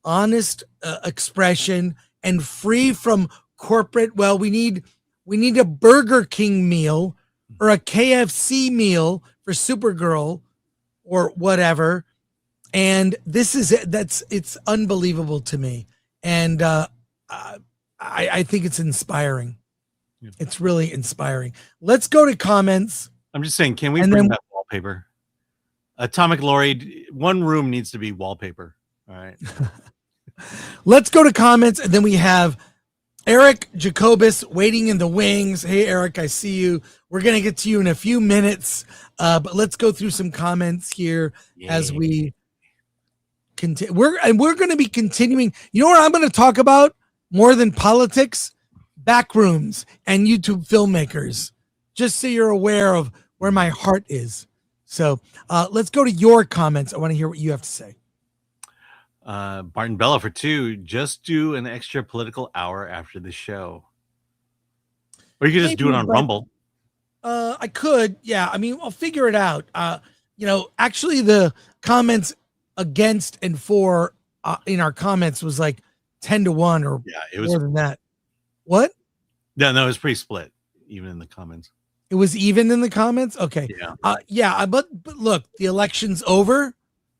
honest expression, and free from corporate. Well, we need a Burger King meal or a KFC meal for Supergirl or whatever. And this is it's unbelievable to me. And I think it's inspiring. Yeah. It's really inspiring. Let's go to comments. I'm just saying, can we And bring then- that wallpaper? Atomic Lori, one room needs to be wallpaper. All right. Let's go to comments, and then we have Eric Jacobus waiting in the wings. Hey, Eric, I see you. We're going to get to you in a few minutes, but let's go through some comments here as we continue. We're going to be continuing. You know what I'm going to talk about more than politics? Backrooms and YouTube filmmakers, just so you're aware of where my heart is. So let's go to your comments. I want to hear what you have to say. Barton Bella for 2. Just do an extra political hour after the show, or you could just do it on Rumble. I could, yeah. I mean, I'll figure it out. Actually, the comments against and for in our comments was like 10-1 or it was more than that. What? No, it was pretty split, even in the comments. It was even in the comments. Okay. Yeah. But look, the election's over.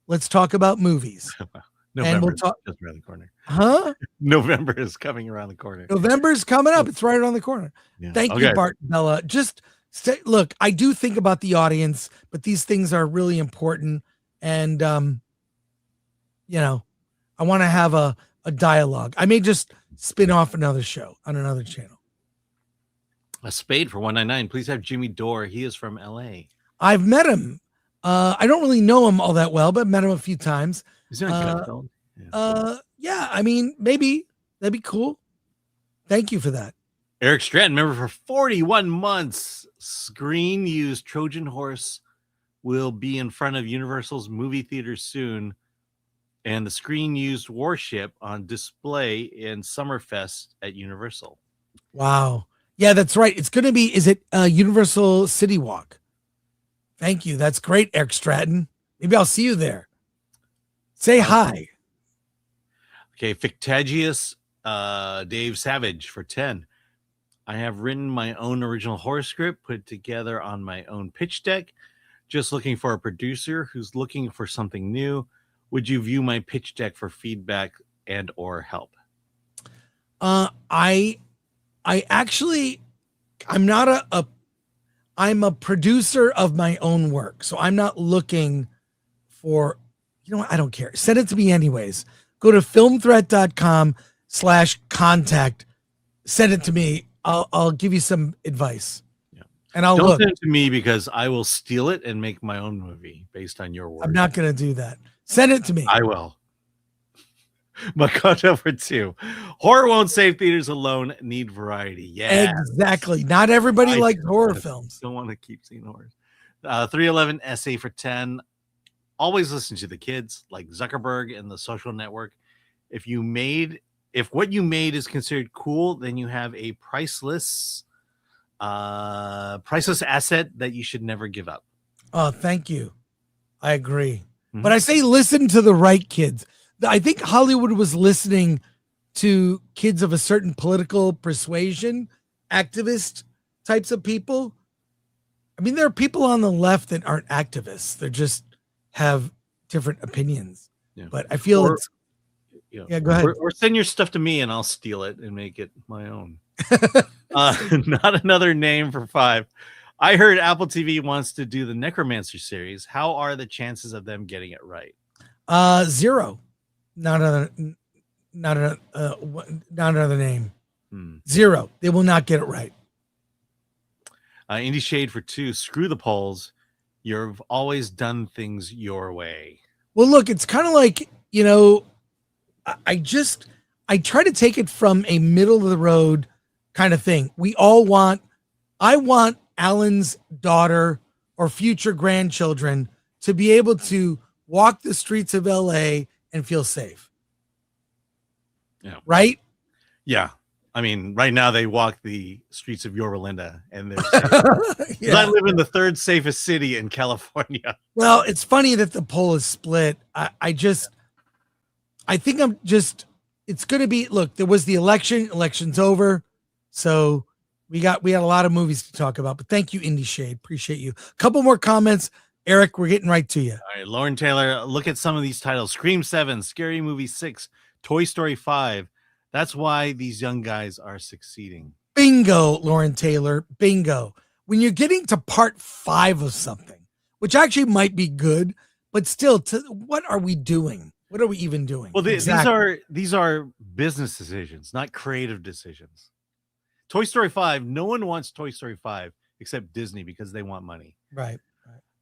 Let's talk about movies. November we'll talk just around the corner. Huh? November is coming around the corner. November's coming up. It's right around the corner. Yeah. Thank you, Bart Bella. Just look, I do think about the audience, but these things are really important. And, I want to have a dialogue. I may just spin off another show on another channel. A Spade for 199. Please have Jimmy Dore. He is from LA. I've met him. I don't really know him all that well, but met him a few times. Is he on Gutfeld? Yeah, I mean, maybe that'd be cool. Thank you for that. Eric Stratton, member for 41 months. Screen used Trojan Horse will be in front of Universal's movie theaters soon, and the screen used Warship on display in Summerfest at Universal. Wow. Yeah, that's right. It's going to be, is it Universal City Walk? Thank you. That's great, Eric Stratton. Maybe I'll see you there. Say hi. Okay, Fictagius Dave Savage for 10. I have written my own original horror script, put it together on my own pitch deck. Just looking for a producer who's looking for something new. Would you view my pitch deck for feedback and or help? I'm a producer of my own work. So I'm not looking for, I don't care. Send it to me anyways. Go to filmthreat.com/contact. Send it to me. I'll give you some advice. Yeah. And I'll Don't look. send it to me because I will steal it and make my own movie based on your work. I'm not going to do that. Send it to me. I will. Makoto for 2. Horror won't save theaters alone. Need variety. Yeah. Exactly. Not everybody likes horror films. Don't want to keep seeing horror. 311 SA for 10. Always listen to the kids like Zuckerberg and the Social Network. If what you made is considered cool, then you have a priceless asset that you should never give up. Oh, thank you. I agree. But I say listen to the right kids. I think Hollywood was listening to kids of a certain political persuasion, activist types of people. I mean, there are people on the left that aren't activists. They just have different opinions. Yeah. But I feel Or- it's yeah, go ahead. Or send your stuff to me and I'll steal it and make it my own. Not another name for 5. I heard Apple TV wants to do the Necromancer series. How are the chances of them getting it right? 0. Not another name. 0. They will not get it right. Indie Shade for 2. Screw the polls. You've always done things your way. Well, look, it's kind of like, I try to take it from a middle of the road kind of thing. I want Alan's daughter or future grandchildren to be able to walk the streets of LA and feel safe. Yeah. Right? Yeah. I mean, right now they walk the streets of Yorba and they're safe. Yeah. I live in the third safest city in California. Well, it's funny that the poll is split. I think it's going to be, look, there was the election's over. So we had a lot of movies to talk about, but thank you, Indie Shade. Appreciate you. A couple more comments. Eric, we're getting right to you. All right, Lauren Taylor, look at some of these titles. Scream 7, Scary Movie 6, Toy Story 5. That's why these young guys are succeeding. Bingo, Lauren Taylor. Bingo. When you're getting to part 5 of something, which actually might be good, but still, what are we doing? What are we even doing? Well, these are business decisions, not creative decisions. Toy Story 5, no one wants Toy Story 5 except Disney because they want money. Right.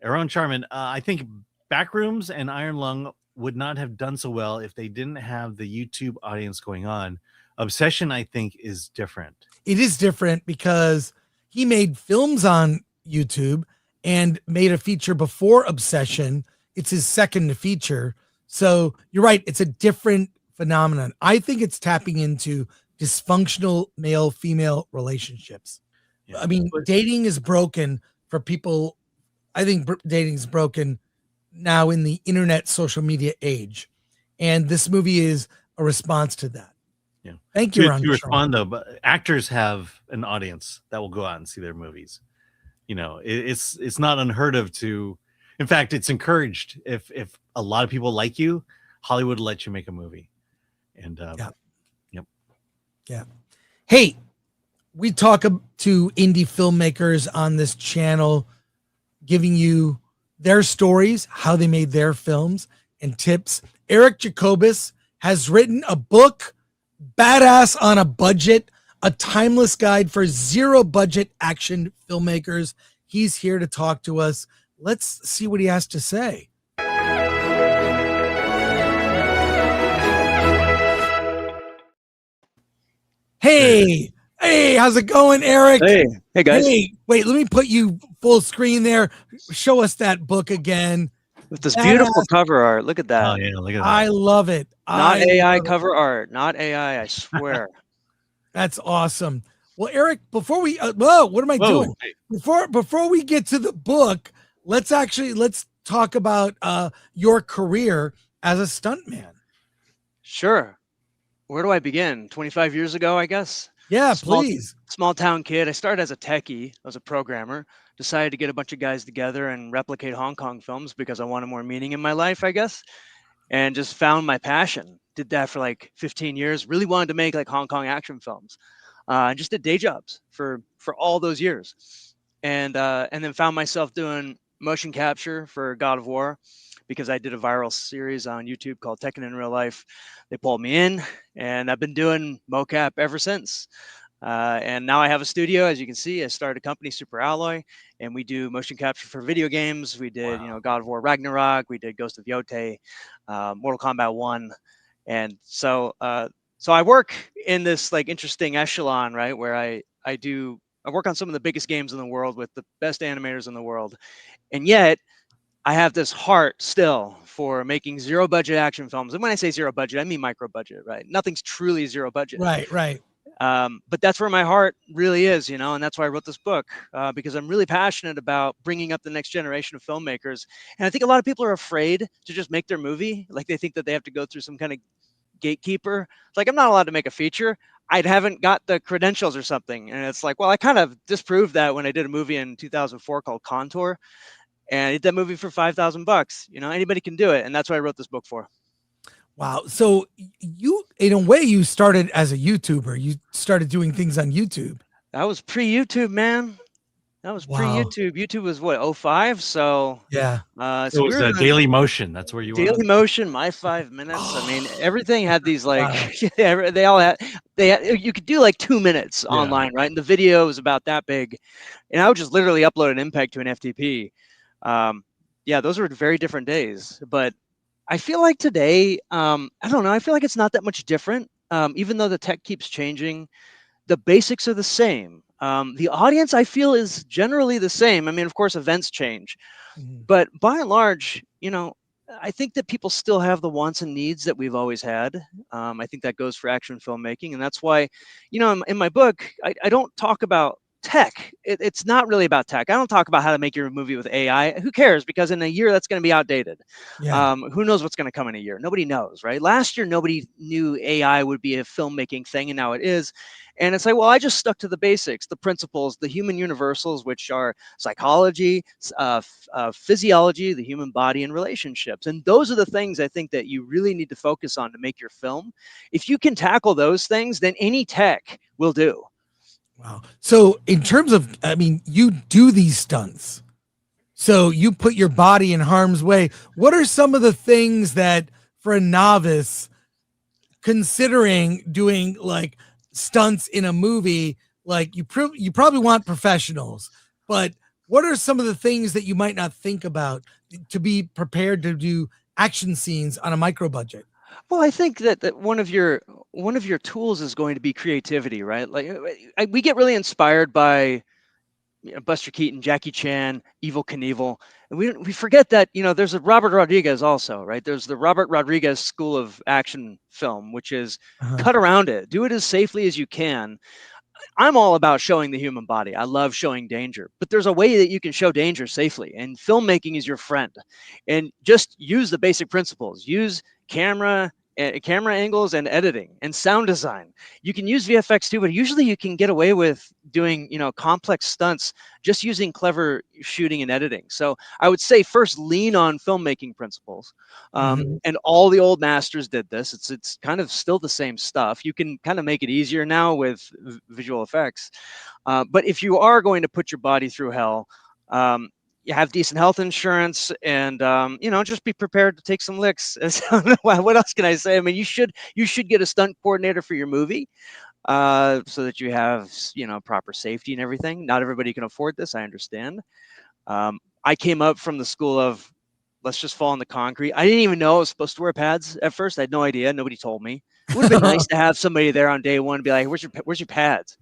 Aaron Charman, I think Backrooms and Iron Lung would not have done so well if they didn't have the YouTube audience going on. Obsession, I think, is different. It is different because he made films on YouTube and made a feature before Obsession. It's his second feature. So you're right. It's a different phenomenon. I think it's tapping into dysfunctional male-female relationships. Yeah. I mean, dating is broken for people. I think dating is broken now in the internet social media age. And this movie is a response to that. Yeah. Thank you. To respond though, but actors have an audience that will go out and see their movies. You know, it's not unheard of to, in fact, it's encouraged. If a lot of people like you, Hollywood will let you make a movie. And yeah. Hey, we talk to indie filmmakers on this channel, giving you their stories, how they made their films, and tips. Eric Jacobus has written a book, Badass on a Budget, a timeless guide for zero budget action filmmakers. He's here to talk to us. Let's see what he has to say. Hey, how's it going, Eric? Hey guys. Hey, wait, let me put you full screen there. Show us that book again. With this beautiful cover art. Look at that. Oh, yeah, look at that. I love it. Not AI cover art. Not AI, I swear. That's awesome. Well, Eric, before we what am I doing? Before we get to the book, let's talk about your career as a stuntman. Sure. Where do I begin? 25 years ago, I guess. Yeah, please. Small town kid. I started as a techie. I was a programmer. Decided to get a bunch of guys together and replicate Hong Kong films because I wanted more meaning in my life, I guess. And just found my passion. Did that for like 15 years. Really wanted to make like Hong Kong action films. And just did day jobs for all those years. And then found myself doing motion capture for God of War because I did a viral series on YouTube called Tekken in Real Life. They pulled me in, and I've been doing mocap ever since. And now I have a studio, as you can see. I started a company, Super Alloy, and we do motion capture for video games. We did, God of War Ragnarok. We did Ghost of Yotei, Mortal Kombat 1. And so I work in this like interesting echelon, right, where I work on some of the biggest games in the world with the best animators in the world. And yet I have this heart still for making zero budget action films. And when I say zero budget, I mean micro budget, right? Nothing's truly zero budget. Right. But that's where my heart really is, and that's why I wrote this book, because I'm really passionate about bringing up the next generation of filmmakers. And I think a lot of people are afraid to just make their movie. Like they think that they have to go through some kind of gatekeeper. It's like, I'm not allowed to make a feature. I haven't got the credentials or something. And it's like, well, I kind of disproved that when I did a movie in 2004 called Contour. And I did that movie for $5,000. Anybody can do it. And that's what I wrote this book for. Wow. So you, in a way, you started as a YouTuber. You started doing things on YouTube. That was pre-YouTube, man. That was pre-YouTube. YouTube was what, 2005? So yeah. So it was Daily Motion. That's where you were. Daily Motion, My 5 Minutes. I mean, everything had these like they all had you could do like 2 minutes online, right? And the video was about that big. And I would just literally upload an MPEG to an FTP. Those were very different days. But I feel like today, I don't know, I feel like it's not that much different. Even though the tech keeps changing, the basics are the same. The audience, I feel, is generally the same. I mean, of course, events change, but by and large, I think that people still have the wants and needs that we've always had. I think that goes for action filmmaking, and that's why, in my book, I don't talk about tech. It's not really about tech. I don't talk about how to make your movie with AI. Who cares? Because in a year, that's going to be outdated. Yeah. Who knows what's going to come in a year? Nobody knows, right? Last year, nobody knew AI would be a filmmaking thing, and now it is. And it's like, well, I just stuck to the basics, the principles, the human universals, which are psychology, physiology, the human body, and relationships. And those are the things I think that you really need to focus on to make your film. If you can tackle those things, then any tech will do. Wow. So in terms of, I mean, you do these stunts. So you put your body in harm's way. What are some of the things that for a novice considering doing like stunts in a movie, like you probably want professionals, but what are some of the things that you might not think about to be prepared to do action scenes on a micro budget? Well, I think that one of your tools is going to be creativity, right? Like we get really inspired by Buster Keaton, Jackie Chan, Evel Knievel, and we forget that there's a Robert Rodriguez also, right? There's the Robert Rodriguez School of Action Film, which is cut around it, do it as safely as you can. I'm all about showing the human body. I love showing danger, but there's a way that you can show danger safely, and filmmaking is your friend. And just use the basic principles. Use camera angles and editing and sound design. You can use VFX too, but usually you can get away with doing complex stunts just using clever shooting and editing. So I would say first lean on filmmaking principles, and all the old masters did this. It's kind of still the same stuff. You can kind of make it easier now with visual effects, but if you are going to put your body through hell, you have decent health insurance, and just be prepared to take some licks. What else can I say? I mean, you should get a stunt coordinator for your movie, so that you have proper safety and everything. Not everybody can afford this, I understand. I came up from the school of let's just fall on the concrete. I didn't even know I was supposed to wear pads at first. I had no idea. Nobody told me. It would have been nice to have somebody there on day one and be like, where's your pads?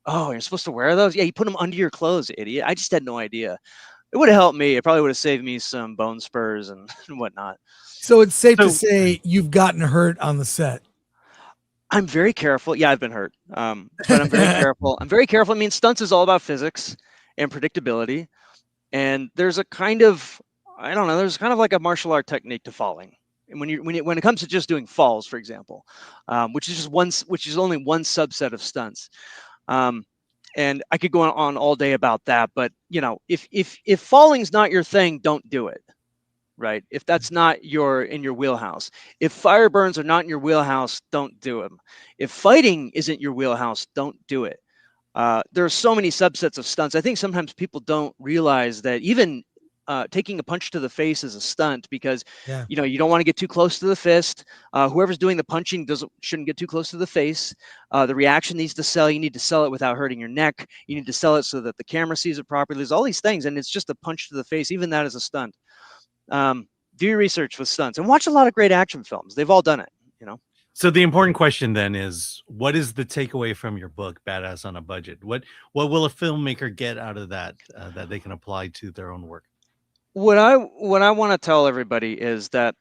Oh, you're supposed to wear those? Yeah, you put them under your clothes, idiot. I just had no idea. It would have helped me. It probably would have saved me some bone spurs and whatnot. So it's safe to say you've gotten hurt on the set. I'm very careful. Yeah, I've been hurt, but I'm very careful. I'm very careful. I mean, stunts is all about physics and predictability, and there's a kind of, I don't know, there's kind of like a martial art technique to falling. And when it comes to just doing falls, for example, which is only one subset of stunts. And I could go on all day about that, but if falling's not your thing, don't do it, right? If that's not in your wheelhouse, if fire burns are not in your wheelhouse, don't do them. If fighting isn't your wheelhouse, don't do it. There are so many subsets of stunts. I think sometimes people don't realize that even taking a punch to the face is a stunt, because you don't want to get too close to the fist. Whoever's doing the punching shouldn't get too close to the face. The reaction needs to sell. You need to sell it without hurting your neck. You need to sell it so that the camera sees it properly. There's all these things, and it's just a punch to the face. Even that is a stunt. Do your research with stunts and watch a lot of great action films. They've all done it. So the important question then is, what is the takeaway from your book, Badass on a Budget? What will a filmmaker get out of that that they can apply to their own work? What I want to tell everybody is that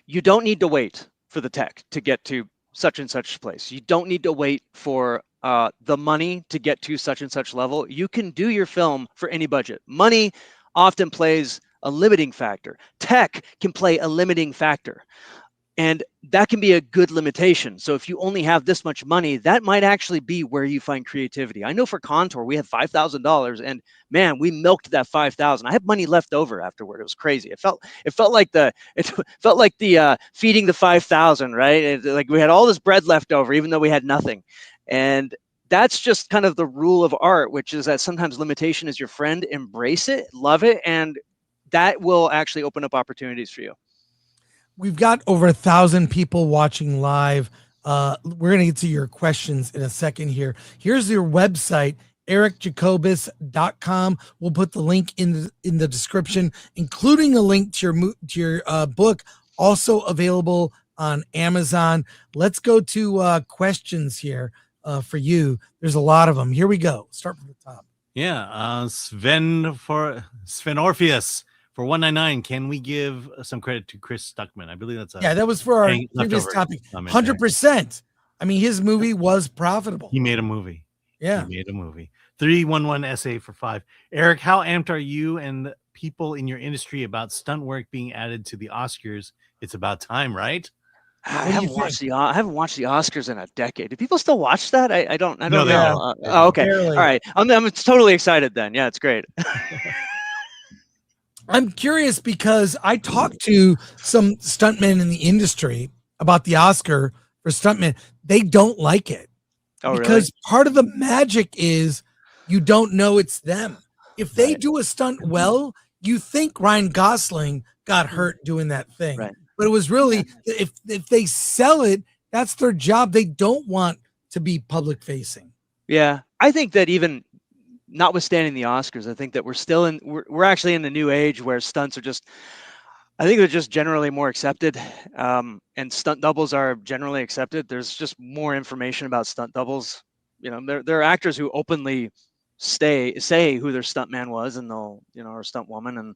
you don't need to wait for the tech to get to such and such place. You don't need to wait for the money to get to such and such level. You can do your film for any budget. Money often plays a limiting factor. Tech can play a limiting factor. And that can be a good limitation. So if you only have this much money, that might actually be where you find creativity. I know for Contour, we had $5,000, and man, we milked that $5,000. I had money left over afterward. It was crazy. It felt like the feeding the 5,000, right? Like we had all this bread left over, even though we had nothing. And that's just kind of the rule of art, which is that sometimes limitation is your friend. Embrace it, love it, and that will actually open up opportunities for you. We've got over 1,000 people watching live. We're going to get to your questions in a second here. Here's your website, ericjacobus.com. We'll put the link in the description, including a link to your book, also available on Amazon. Let's go to questions here for you. There's a lot of them. Here we go. Start from the top. Yeah, Sven Orpheus For 199, can we give some credit to Chris Stuckman? I believe that's that was for our previous leftover topic. comment 100%. I mean, his movie was profitable. He made a movie. Yeah. He made a movie. 311 SA for 5. Eric, how amped are you and people in your industry about stunt work being added to the Oscars? It's about time, right? I haven't watched the Oscars in a decade. Do people still watch that? I don't No, know. they don't. Okay. Barely. All right. I'm totally excited then. Yeah, it's great. I'm curious because I talked to some stuntmen in the industry about the Oscar for stuntmen. They don't like it because part of the magic is you don't know it's them. If they do a stunt well, you think Ryan Gosling got hurt doing that thing. Right. But it was really, if they sell it, that's their job. They don't want to be public facing. Yeah. I think that even notwithstanding the Oscars, I think that we're actually in the new age where stunts are I think they're just generally more accepted, and stunt doubles are generally accepted. There's just more information about stunt doubles. You know, there are actors who openly say who their stuntman was, and they'll, or stunt woman, and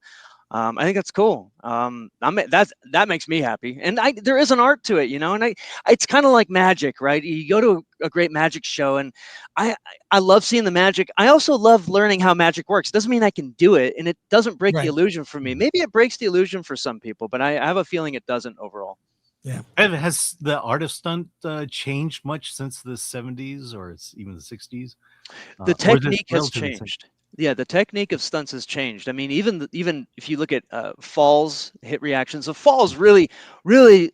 I think that's cool. That makes me happy, and there is an art to it, and it's kind of like magic, right? You go to a great magic show, and I love seeing the magic. I also love learning how magic works. Doesn't mean I can do it, and it doesn't break the illusion for me. Maybe it breaks the illusion for some people, but I have a feeling it doesn't overall. Yeah. Has the art of stunt changed much since the 70s or even the 60s? The technique has changed. Yeah, the technique of stunts has changed. I mean, even if you look at falls, hit reactions, the falls really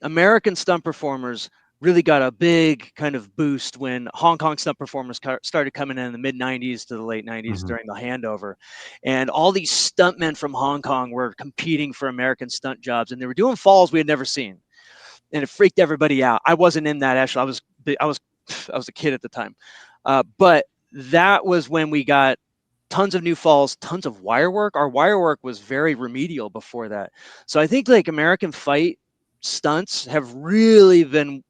American stunt performers really got a big kind of boost when Hong Kong stunt performers started coming in the mid 90s to the late 90s during the handover. And all these stuntmen from Hong Kong were competing for American stunt jobs, and they were doing falls we had never seen. And it freaked everybody out. I wasn't in that, actually. I was a kid at the time. But that was when we got tons of new falls, tons of wire work. Our wire work was very remedial before that. So I think like American fight stunts have really been,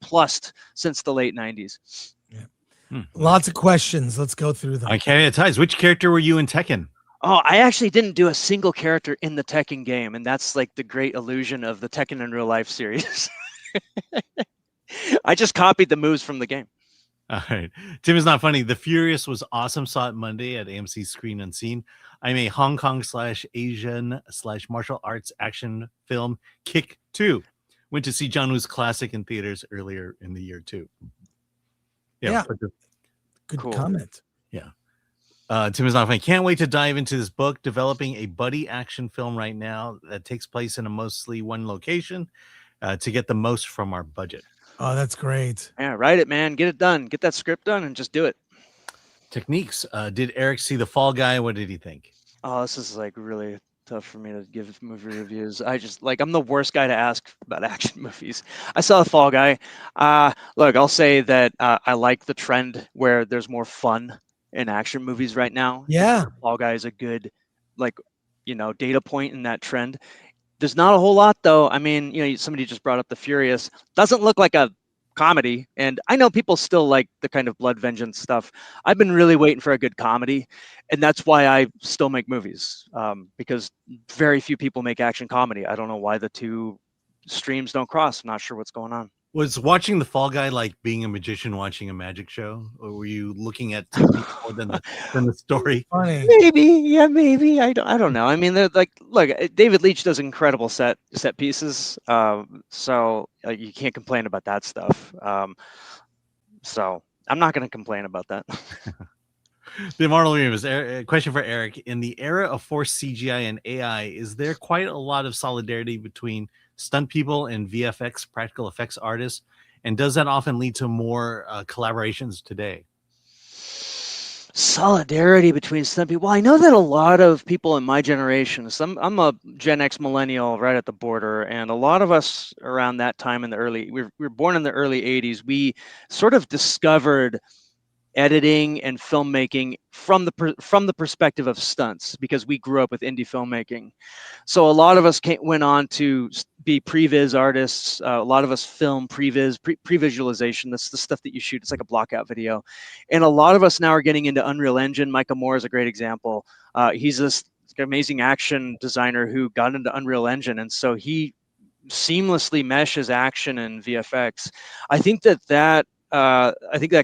plussed since the late 90s. Yeah. Lots of questions. Let's go through them. Okay, Ties. Which character were you in Tekken? Oh, I actually didn't do a single character in the Tekken game, and that's like the great illusion of the Tekken in Real Life series. I just copied the moves from the game. All right. Tim is not funny. The Furious was awesome. Saw it Monday at AMC Screen Unseen. I'm a Hong Kong /Asian /martial arts action film, Kick 2. Went to see John Woo's classic in theaters earlier in the year too. Yeah. Good comment. Yeah. Tim is not funny. Can't wait to dive into this book, developing a buddy action film right now that takes place in a mostly one location to get the most from our budget. Oh, that's great. Yeah, write it, man. Get it done. Get that script done and just do it. Techniques. Did Eric see The Fall Guy? What did he think? Oh, this is like really tough for me to give movie reviews. I'm the worst guy to ask about action movies. I saw The Fall Guy. Look, I'll say that I like the trend where there's more fun in action movies right now. Yeah. Fall Guy is a good, data point in that trend. There's not a whole lot, though. I mean, somebody just brought up The Furious. Doesn't look like a comedy, and I know people still like the kind of blood vengeance stuff. I've been really waiting for a good comedy, and that's why I still make movies, because very few people make action comedy. I don't know why the two streams don't cross. I'm not sure what's going on. Was watching The Fall Guy like being a magician watching a magic show, or were you looking at technique more than the story? Funny. Maybe. I don't know. I mean, they're like, look, David Leitch does incredible set pieces, so you can't complain about that stuff. So I'm not going to complain about that. The Immortal Williams, question for Eric. In the era of forced CGI and AI, is there quite a lot of solidarity between stunt people and VFX practical effects artists? And does that often lead to more collaborations today? Solidarity between stunt people. Well, I know that a lot of people in my generation, I'm a Gen X millennial right at the border, and a lot of us around that time we were born in the early 80s. We sort of discovered editing and filmmaking from the perspective of stunts, because we grew up with indie filmmaking. So a lot of us went on to be previs artists. A lot of us film pre-visualization. That's the stuff that you shoot. It's like a blockout video. And a lot of us now are getting into Unreal Engine. Micah Moore is a great example. He's this amazing action designer who got into Unreal Engine, and so he seamlessly meshes action and VFX. I think that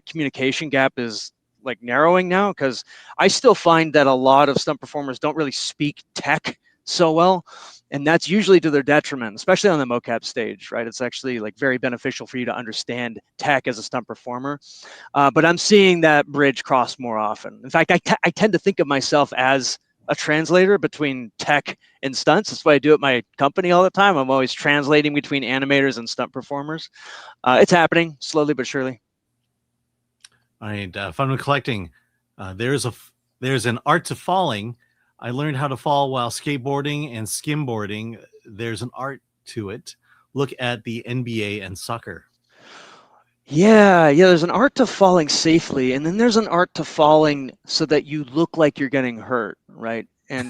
communication gap is like narrowing now, because I still find that a lot of stunt performers don't really speak tech so well, and that's usually to their detriment, especially on the mocap stage, right? It's actually like very beneficial for you to understand tech as a stunt performer, but I'm seeing that bridge cross more often. In fact, I tend to think of myself as a translator between tech and stunts. That's what I do at my company all the time. I'm always translating between animators and stunt performers. It's happening slowly but surely. All right, fun with collecting. There's an art to falling. I learned how to fall while skateboarding and skimboarding. There's an art to it. Look at the NBA and soccer. Yeah, there's an art to falling safely, and then there's an art to falling so that you look like you're getting hurt, right? And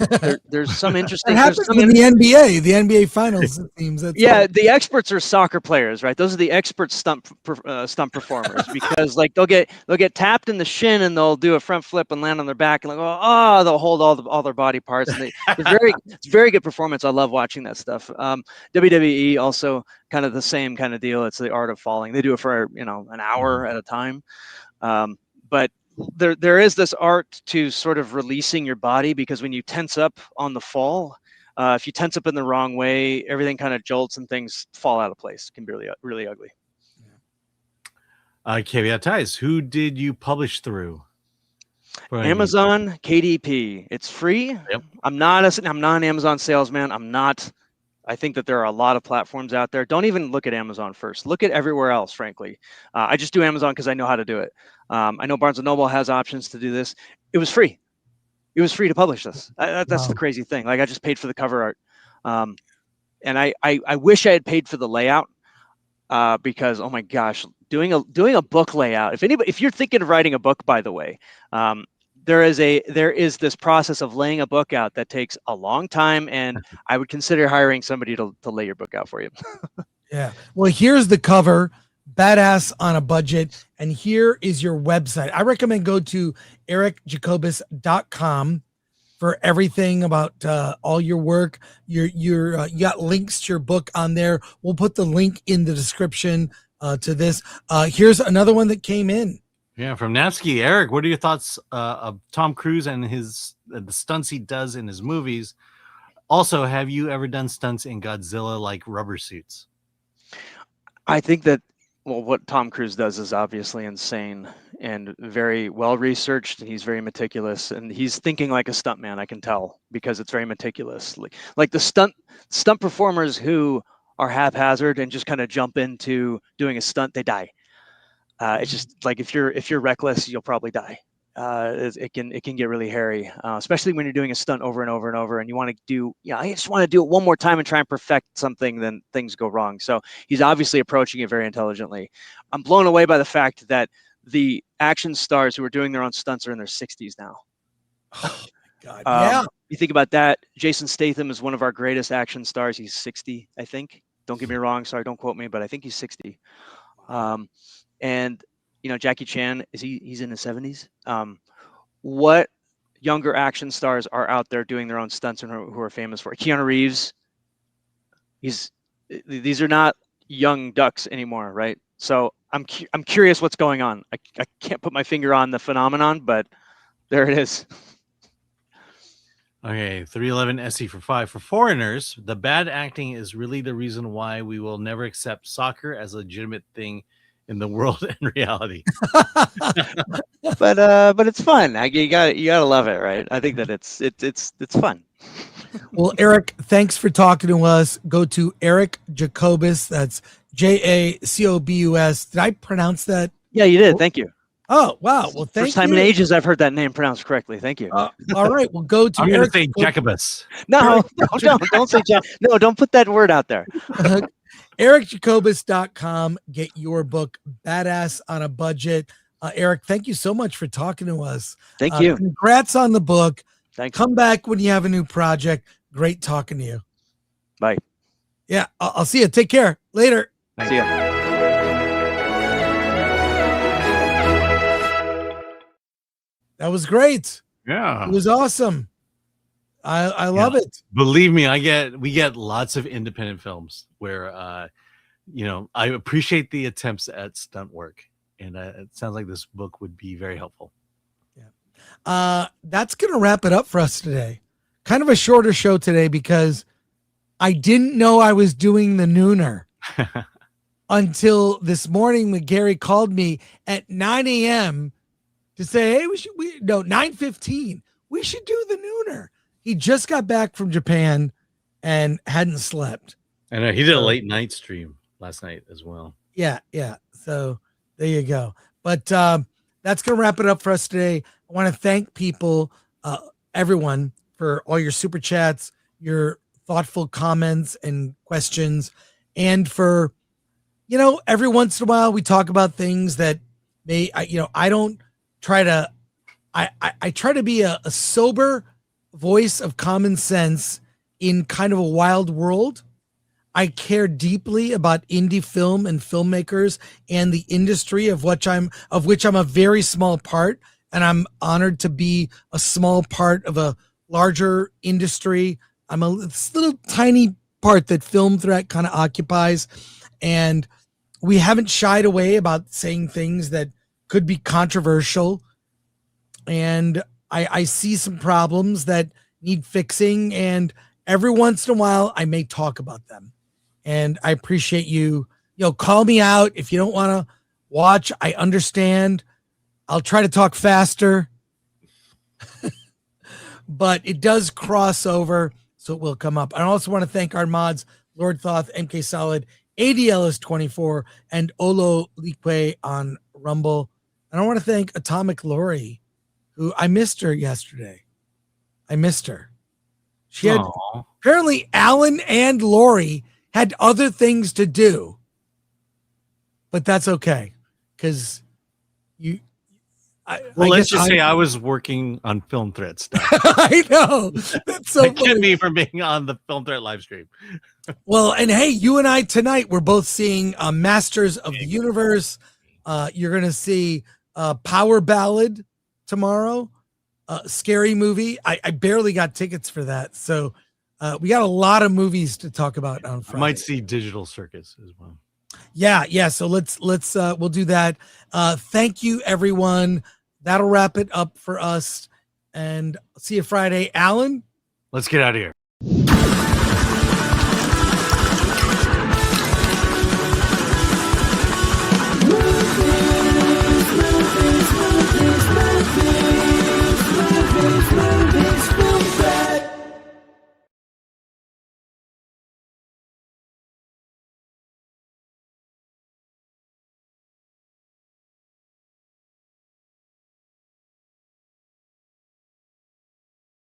there's some interesting. That happens in the NBA Finals. It seems. The experts are soccer players, right? Those are the expert stunt performers, because like they'll get tapped in the shin and they'll do a front flip and land on their back and they'll hold all their body parts. And it's very good performance. I love watching that stuff. WWE also kind of the same kind of deal. It's the art of falling. They do it for an hour at a time, but there is this art to sort of releasing your body, because when you tense up on the fall, if you tense up in the wrong way, everything kind of jolts and things fall out of place. It can be really, really ugly. Caveat ties. Who did you publish through? Amazon KDP. It's free. Yep. I'm not an Amazon salesman. I think that there are a lot of platforms out there. Don't even look at Amazon first. Look at everywhere else, frankly. I just do Amazon because I know how to do it. I know Barnes & Noble has options to do this. It was free. It was free to publish this. That's the crazy thing. Like, I just paid for the cover art. And I wish I had paid for the layout, because, oh my gosh, doing a book layout. If you're thinking of writing a book, by the way, there is this process of laying a book out that takes a long time, and I would consider hiring somebody to lay your book out for you. Yeah. Well, here's the cover, badass on a budget, and here is your website. I recommend go to ericjacobus.com for everything about all your work. You got links to your book on there. We'll put the link in the description to this. Here's another one that came in. Yeah, from Natsky. Eric, what are your thoughts of Tom Cruise and the stunts he does in his movies? Also, have you ever done stunts in Godzilla, like rubber suits? I think that, well, what Tom Cruise does is obviously insane and very well researched. He's very meticulous, and he's thinking like a stuntman. I can tell, because it's very meticulous. Like the stunt performers who are haphazard and just kind of jump into doing a stunt, they die. It's just like, if you're reckless, you'll probably die. It can get really hairy, especially when you're doing a stunt over and over and over, and you want to do, I just want to do it one more time and try and perfect something, then things go wrong. So he's obviously approaching it very intelligently. I'm blown away by the fact that the action stars who are doing their own stunts are in their 60s now. Oh my God. Yeah. You think about that. Jason Statham is one of our greatest action stars. He's 60, I think. Don't get me wrong. Sorry, don't quote me, but I think he's 60. And Jackie Chan, he's in his 70s. What younger action stars are out there doing their own stunts and who are famous for it? Keanu Reeves. These are not young ducks anymore, right? So I'm curious what's going on. I can't put my finger on the phenomenon, but there it is. Okay, 311 SE for 5. For foreigners, the bad acting is really the reason why we will never accept soccer as a legitimate thing in the world and reality. But it's fun. You gotta love it, right? I think that it's fun. Well, Eric, thanks for talking to us. Go to Eric Jacobus. That's Jacobus. Did I pronounce that? Yeah, you did. Thank you. Oh, wow. Well, thank you. First time in ages I've heard that name pronounced correctly. Thank you. All right. Well, go to I'm going to say Jacobus. No, don't say Jack. No, don't put that word out there. ericjacobus.com. Get your book, Badass on a Budget. Eric, thank you so much for talking to us. Thank you. Congrats on the book. Thanks. Come back when you have a new project. Great talking to you. Bye. Yeah, I'll see you. Take care. Later. See ya. That was great. Yeah. It was awesome. I love it. Believe me, we get lots of independent films where I appreciate the attempts at stunt work, and it sounds like this book would be very helpful. That's gonna wrap it up for us today. Kind of a shorter show today because I didn't know I was doing the nooner until this morning when Gary called me at 9 a.m. to say, hey, 9:15. We should do the nooner. He just got back from Japan and hadn't slept. I know he did a late night stream last night as well. Yeah. So there you go. But that's going to wrap it up for us today. I want to thank people, everyone, for all your super chats, your thoughtful comments and questions, and for, every once in a while we talk about things that I don't try to, I try to be a sober voice of common sense in kind of a wild world. I care deeply about indie film and filmmakers and the industry of which I'm a very small part, and I'm honored to be a small part of a larger industry. I'm a little tiny part that Film Threat kind of occupies, and we haven't shied away about saying things that could be controversial. And I see some problems that need fixing, and every once in a while I may talk about them. And I appreciate you. Call me out if you don't want to watch. I understand. I'll try to talk faster. But it does cross over, so it will come up. I also want to thank our mods, Lord Thoth, MK Solid, ADLS24, and Olo Likwe on Rumble. And I want to thank Atomic Lori, who I missed her yesterday. I missed her. She had apparently Alan and Lori had other things to do, but that's okay because let's just say I was working on Film Threat stuff. I know. That's so That kept me from being on the Film Threat live stream. Well, and hey, you and I tonight, we're both seeing Masters of the Universe. You're going to see Power Ballad tomorrow. Scary movie. I barely got tickets for that. So we got a lot of movies to talk about on Friday. I might see Digital Circus as well. Yeah. So let's we'll do that. Thank you, everyone. That'll wrap it up for us. And see you Friday. Alan? Let's get out of here.